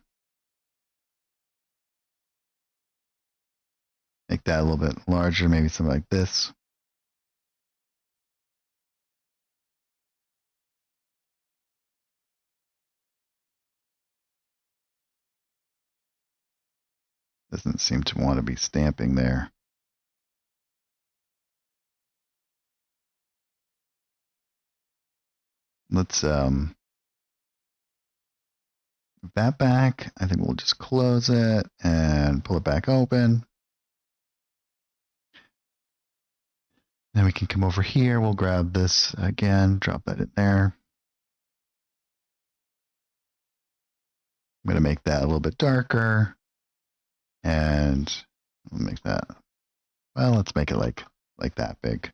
Make that a little bit larger, maybe something like this. Doesn't seem to want to be stamping there. Let's that back. I think we'll just close it and pull it back open. Then we can come over here. We'll grab this again, drop that in there. I'm going to make that a little bit darker. And we'll make that, well, let's make it like that big.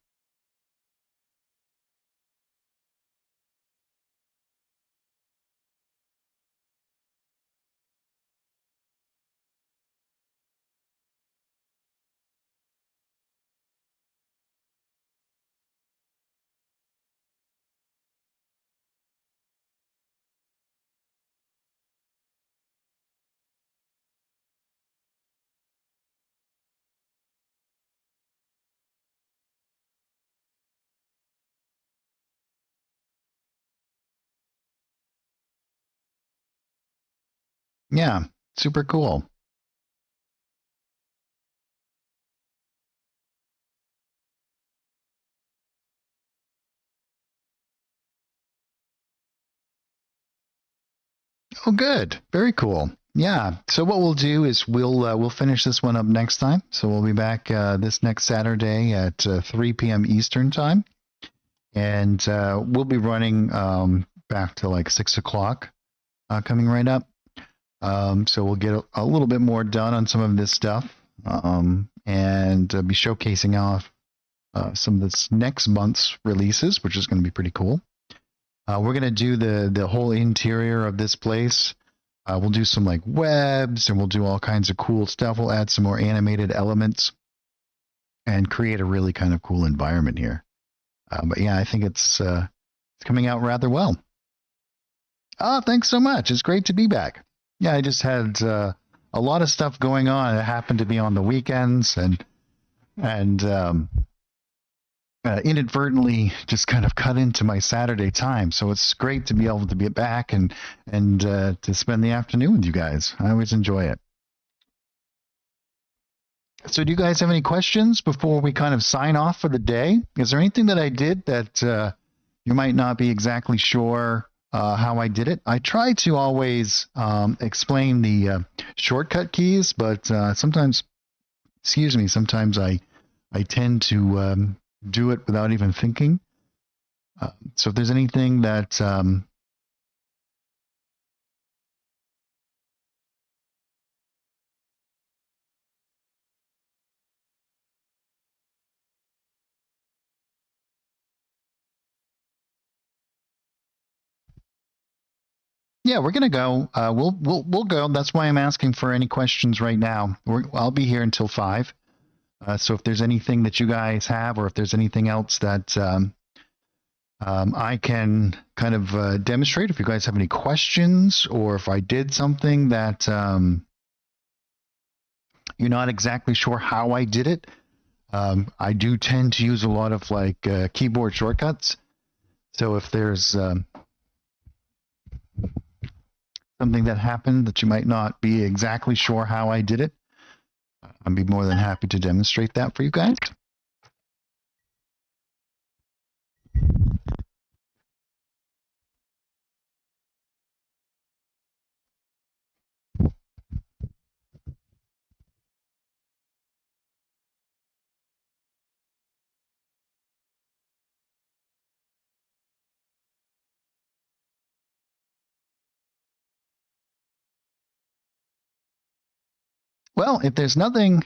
Yeah, super cool. Oh, good. Very cool. Yeah. So what we'll do is we'll finish this one up next time. So we'll be back this next Saturday at 3 p.m. Eastern time, and we'll be running back to like 6 o'clock coming right up. So we'll get a little bit more done on some of this stuff, and be showcasing off some of this next month's releases, which is going to be pretty cool. We're going to do the whole interior of this place. We'll do some like webs, and we'll do all kinds of cool stuff. We'll add some more animated elements and create a really kind of cool environment here. But yeah, I think it's coming out rather well. Oh, thanks so much. It's great to be back. Yeah, I just had a lot of stuff going on. It happened to be on the weekends, and inadvertently just kind of cut into my Saturday time. So it's great to be able to be back and to spend the afternoon with you guys. I always enjoy it. So do you guys have any questions before we kind of sign off for the day? Is there anything that I did that you might not be exactly sure how I did it? I try to always explain the shortcut keys, but sometimes, sometimes I tend to do it without even thinking. So if there's anything that yeah, we're gonna go. We'll go. That's why I'm asking for any questions right now. I'll be here until 5. So if there's anything that you guys have, or if there's anything else that I can kind of demonstrate, if you guys have any questions, or if I did something that you're not exactly sure how I did it, I do tend to use a lot of like keyboard shortcuts. So if there's something that happened that you might not be exactly sure how I did it, I'd be more than happy to demonstrate that for you guys. Well, if there's nothing,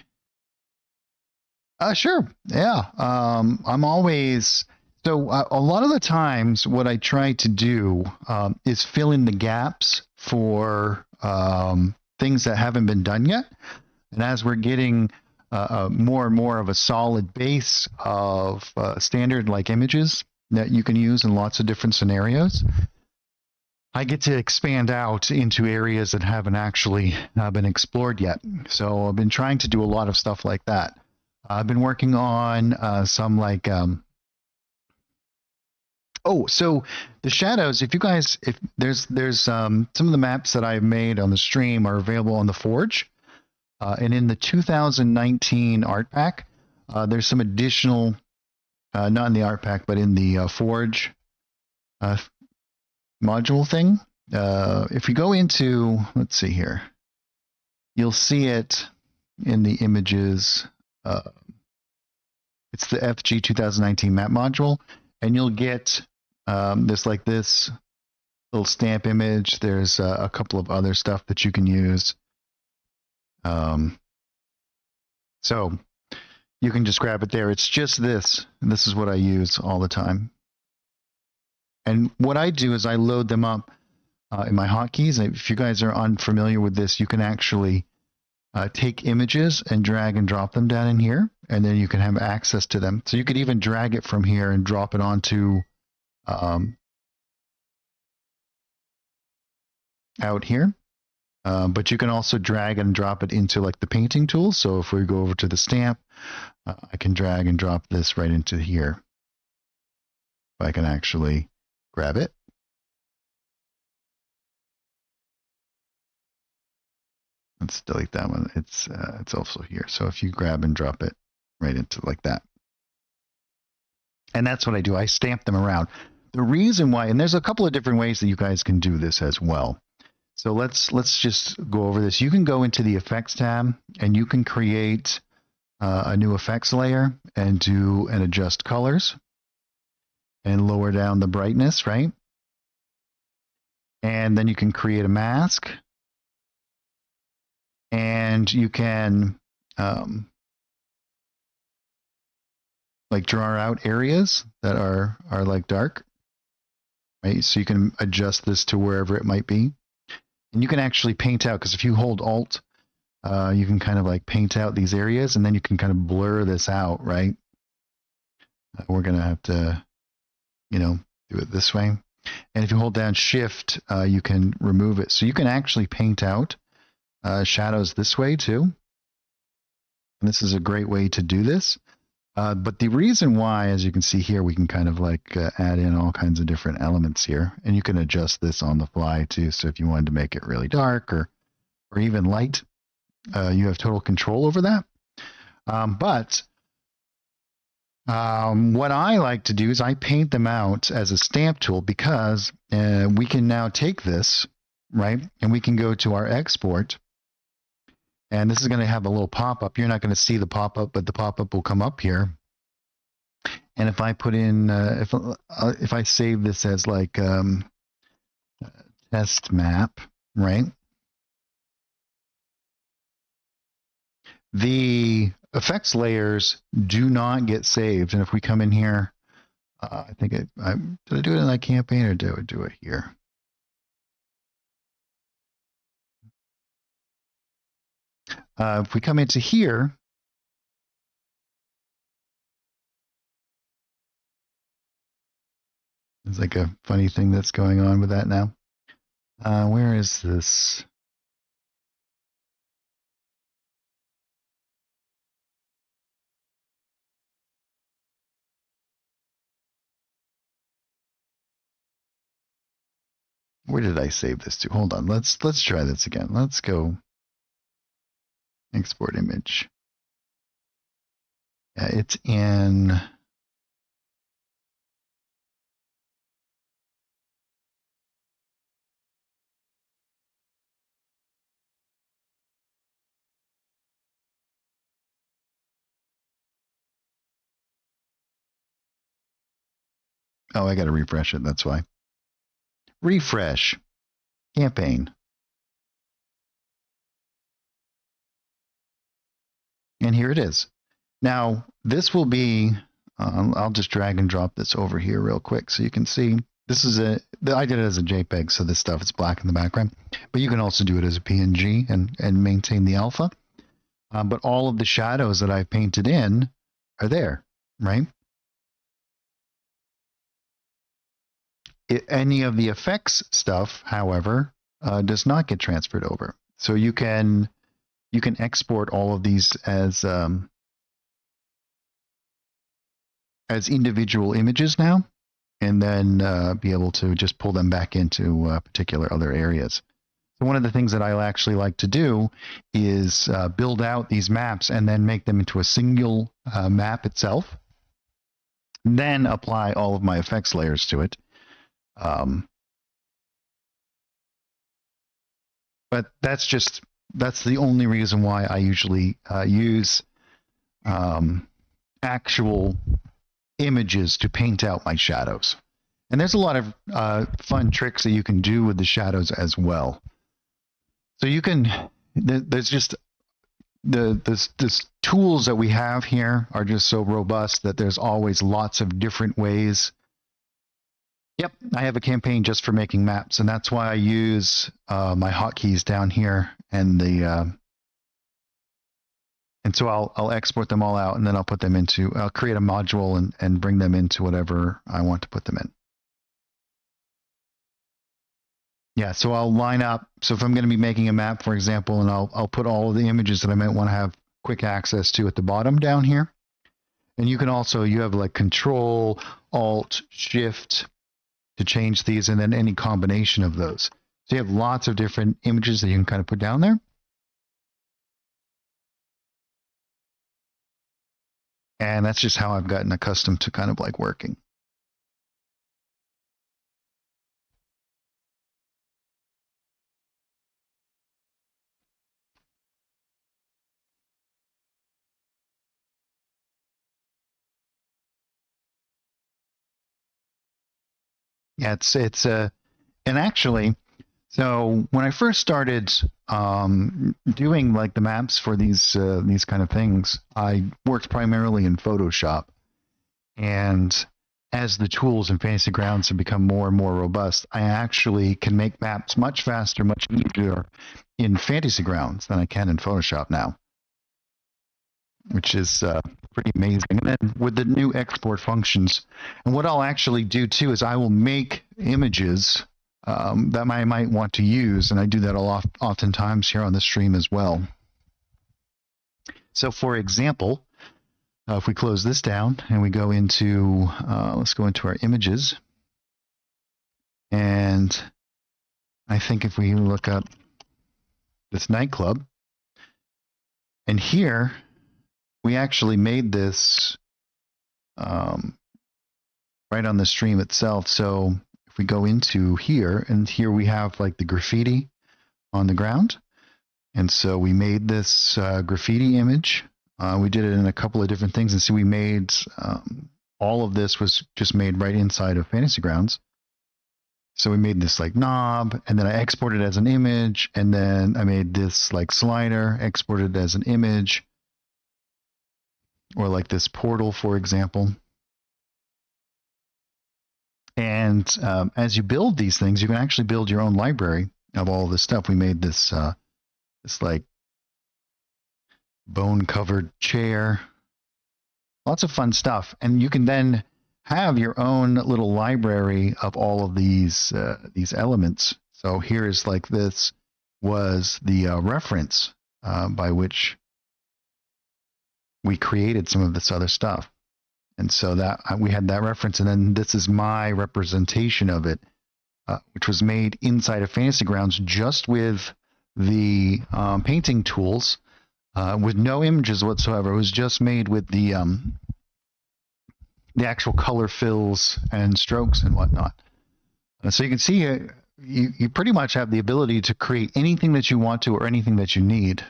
sure, yeah. I'm always so a lot of the times what I try to do is fill in the gaps for things that haven't been done yet. And as we're getting more and more of a solid base of standard like images that you can use in lots of different scenarios, I get to expand out into areas that haven't actually been explored yet. So I've been trying to do a lot of stuff like that. I've been working on some like so the shadows. If you guys, if there's some of the maps that I've made on the stream are available on the Forge, and in the 2019 art pack, there's some additional, not in the art pack, but in the Forge module thing. If you go into, let's see here, you'll see it in the images. It's the FG 2019 map module, and you'll get this little stamp image. There's a couple of other stuff that you can use. So you can just grab it there. It's just this. And this is what I use all the time. And what I do is I load them up in my hotkeys. If you guys are unfamiliar with this, you can actually take images and drag and drop them down in here, and then you can have access to them. So you could even drag it from here and drop it onto out here. But you can also drag and drop it into like the painting tool. So if we go over to the stamp, I can drag and drop this right into here. I can actually grab it. Let's delete that one. It's also here. So if you grab and drop it right into like that. And that's what I do. I stamp them around. The reason why, and there's a couple of different ways that you guys can do this as well. So let's just go over this. You can go into the effects tab and you can create a new effects layer and do and adjust colors and lower down the brightness, right? And then you can create a mask, and you can like draw out areas that are like dark, right? So you can adjust this to wherever it might be. And you can actually paint out, because if you hold Alt, you can kind of like paint out these areas, and then you can kind of blur this out, right? We're going to have to, do it this way. And if you hold down Shift, you can remove it. So you can actually paint out shadows this way too. And this is a great way to do this. But the reason why, as you can see here, we can kind of like add in all kinds of different elements here, and you can adjust this on the fly too. So if you wanted to make it really dark or even light, you have total control over that. But what I like to do is I paint them out as a stamp tool, because we can now take this, right, and we can go to our export. And this is going to have a little pop-up. You're not going to see the pop-up, but the pop-up will come up here. And if I put in, if I save this as like test map, right? The effects layers do not get saved. And if we come in here, I think did I do it in that campaign, or did I do it here? If we come into here, there's like a funny thing that's going on with that now. Where is this? Where did I save this to? Hold on. Let's try this again. Let's go export image. Yeah, it's in. Oh, I got to refresh it. That's why. Refresh. Campaign. And here it is. Now, this will be, I'll just drag and drop this over here real quick so you can see. This is I did it as a JPEG, so this stuff is black in the background. But you can also do it as a PNG and maintain the alpha. But all of the shadows that I've painted in are there, right? Any of the effects stuff, however, does not get transferred over. So you can export all of these as individual images now, and then be able to just pull them back into particular other areas. So one of the things that I actually like to do is build out these maps and then make them into a single map itself, then apply all of my effects layers to it. But that's the only reason why I usually use actual images to paint out my shadows. And there's a lot of fun tricks that you can do with the shadows as well. So you can, there's just the tools that we have here are just so robust that there's always lots of different ways. Yep, I have a campaign just for making maps, and that's why I use my hotkeys down here, and so I'll export them all out, and then I'll put them into, I'll create a module and bring them into whatever I want to put them in. Yeah, so I'll line up. So if I'm going to be making a map, for example, and I'll put all of the images that I might want to have quick access to at the bottom down here. And you can also, you have like Control, Alt, Shift to change these, and then any combination of those. So you have lots of different images that you can kind of put down there. And that's just how I've gotten accustomed to kind of like working. Yeah, and actually, so when I first started doing like the maps for these kind of things, I worked primarily in Photoshop. And as the tools in Fantasy Grounds have become more and more robust, I actually can make maps much faster, much easier in Fantasy Grounds than I can in Photoshop now, which is pretty amazing. And then with the new export functions, and what I'll actually do too is I will make images that I might want to use, and I do that oftentimes here on the stream as well. So for example, if we close this down and we go into, let's go into our images. And I think if we look up this nightclub, and here we actually made this right on the stream itself. So if we go into here, and here we have like the graffiti on the ground. And so we made this graffiti image. We did it in a couple of different things. And so we made, all of this was just made right inside of Fantasy Grounds. So we made this like knob, and then I exported it as an image. And then I made this like slider, exported as an image. Or like this portal, for example. And as you build these things, you can actually build your own library of all this stuff. We made this, this like bone-covered chair. Lots of fun stuff. And you can then have your own little library of all of these elements. So here's like this was the reference by which we created some of this other stuff. And so that we had that reference, and then this is my representation of it, which was made inside of Fantasy Grounds just with the painting tools, with no images whatsoever. It was just made with the actual color fills and strokes and whatnot. So you can see you pretty much have the ability to create anything that you want to or anything that you need.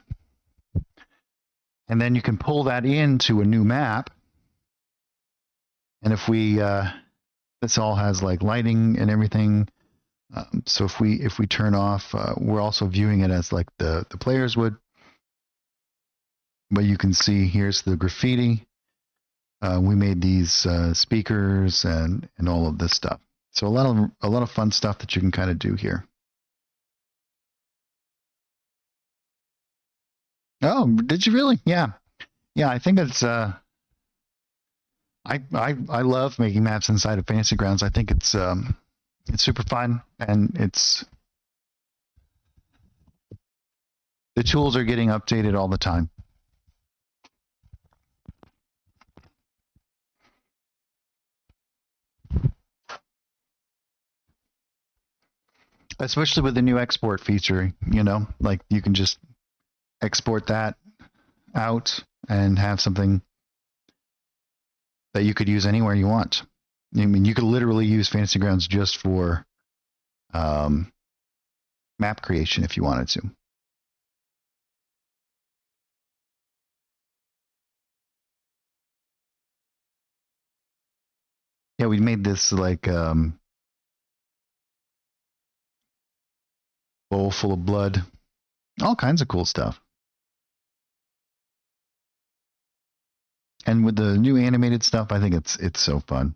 And then you can pull that into a new map. And if we, this all has like lighting and everything. So if we turn off, we're also viewing it as like the players would. But you can see here's the graffiti. We made these speakers and all of this stuff. So a lot of fun stuff that you can kind of do here. Oh, did you really? Yeah. Yeah, I think it's I love making maps inside of Fantasy Grounds. I think it's super fun, and the tools are getting updated all the time. Especially with the new export feature, you know, like you can just export that out and have something that you could use anywhere you want. I mean, you could literally use Fantasy Grounds just for map creation if you wanted to. Yeah, we made this like bowl full of blood, all kinds of cool stuff. And with the new animated stuff, I think it's so fun.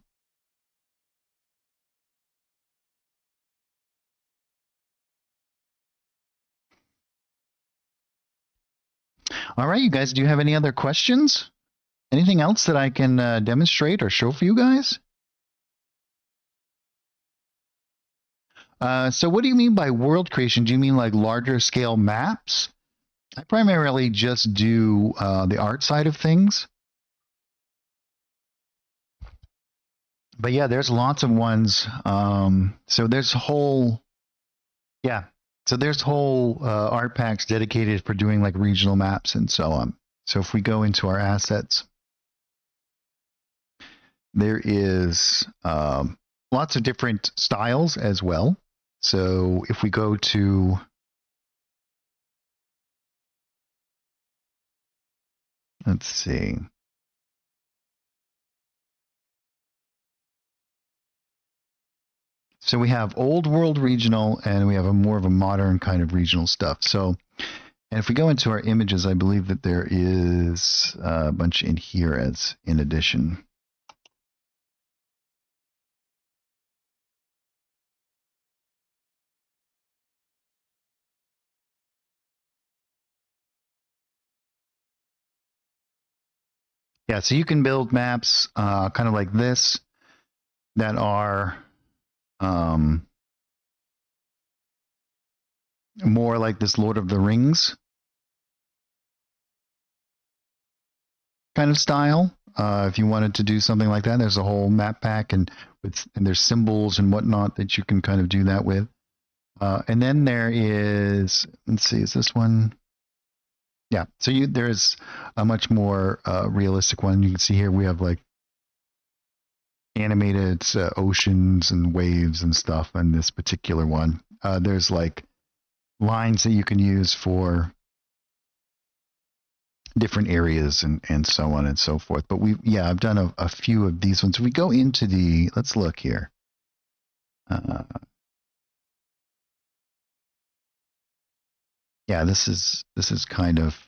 All right, you guys, do you have any other questions? Anything else that I can demonstrate or show for you guys? So what do you mean by world creation? Do you mean like larger scale maps? I primarily just do the art side of things. But yeah, there's lots of ones. So there's whole, yeah. So there's whole art packs dedicated for doing like regional maps and so on. So if we go into our assets, there is lots of different styles as well. So if we go to, let's see. So we have old world regional and we have a more of a modern kind of regional stuff. So, and if we go into our images, I believe that there is a bunch in here as in addition. Yeah, so you can build maps kind of like this that are more like this Lord of the Rings kind of style. If you wanted to do something like that, there's a whole map pack and there's symbols and whatnot that you can kind of do that with. And then there is, let's see, is this one? Yeah, so there's a much more realistic one. You can see here we have like animated oceans and waves and stuff on this particular one. There's like lines that you can use for different areas and so on and so forth. But I've done a few of these ones. We go into let's look here. Yeah, this is kind of,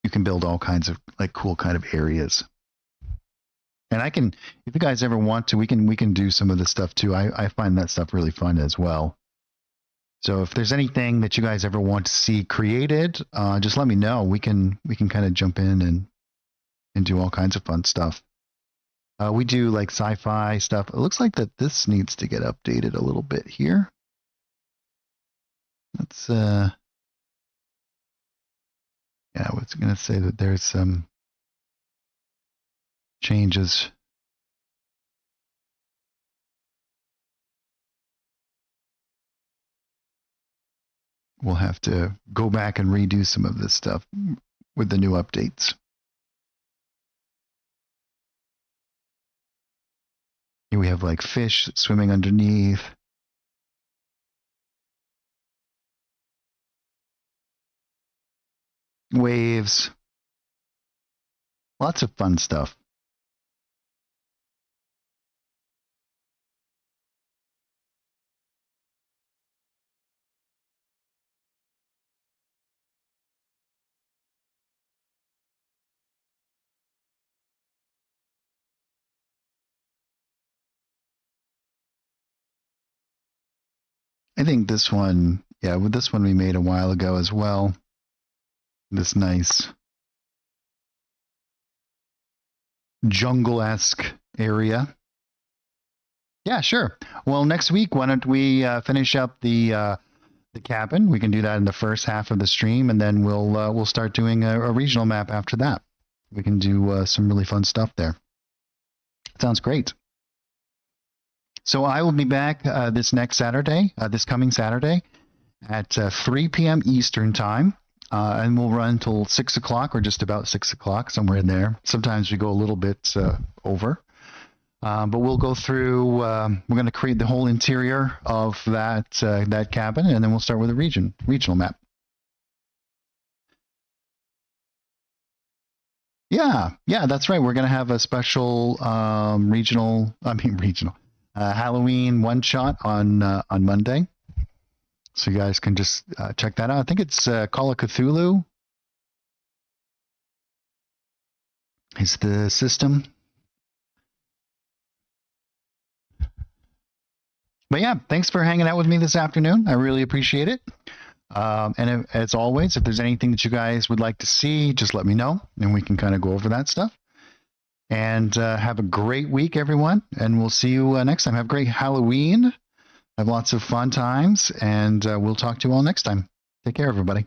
you can build all kinds of like cool kind of areas. And I can, if you guys ever want to, we can do some of this stuff too. I find that stuff really fun as well. So if there's anything that you guys ever want to see created, just let me know. We can kind of jump in and do all kinds of fun stuff. We do like sci-fi stuff. It looks like that this needs to get updated a little bit here. Let's yeah, I was gonna say that there's some changes. We'll have to go back and redo some of this stuff with the new updates. Here we have like fish swimming underneath. Waves. Lots of fun stuff. I think this one, yeah, with this one we made a while ago as well. This nice jungle-esque area. Yeah, sure. Well, next week, why don't we finish up the cabin? We can do that in the first half of the stream, and then we'll start doing a regional map after that. We can do some really fun stuff there. Sounds great. So I will be back this next Saturday, this coming Saturday, at 3 p.m. Eastern time. And we'll run until 6 o'clock or just about 6 o'clock, somewhere in there. Sometimes we go a little bit over. But we'll go through, we're going to create the whole interior of that cabin, and then we'll start with a regional map. Yeah, that's right. We're going to have a special regional Halloween one-shot on Monday. So you guys can just check that out. I think it's Call of Cthulhu. is the system. But yeah, thanks for hanging out with me this afternoon. I really appreciate it. And as always, if there's anything that you guys would like to see, just let me know and we can kind of go over that stuff. And have a great week, everyone. And we'll see you next time. Have a great Halloween. Have lots of fun times. And we'll talk to you all next time. Take care, everybody.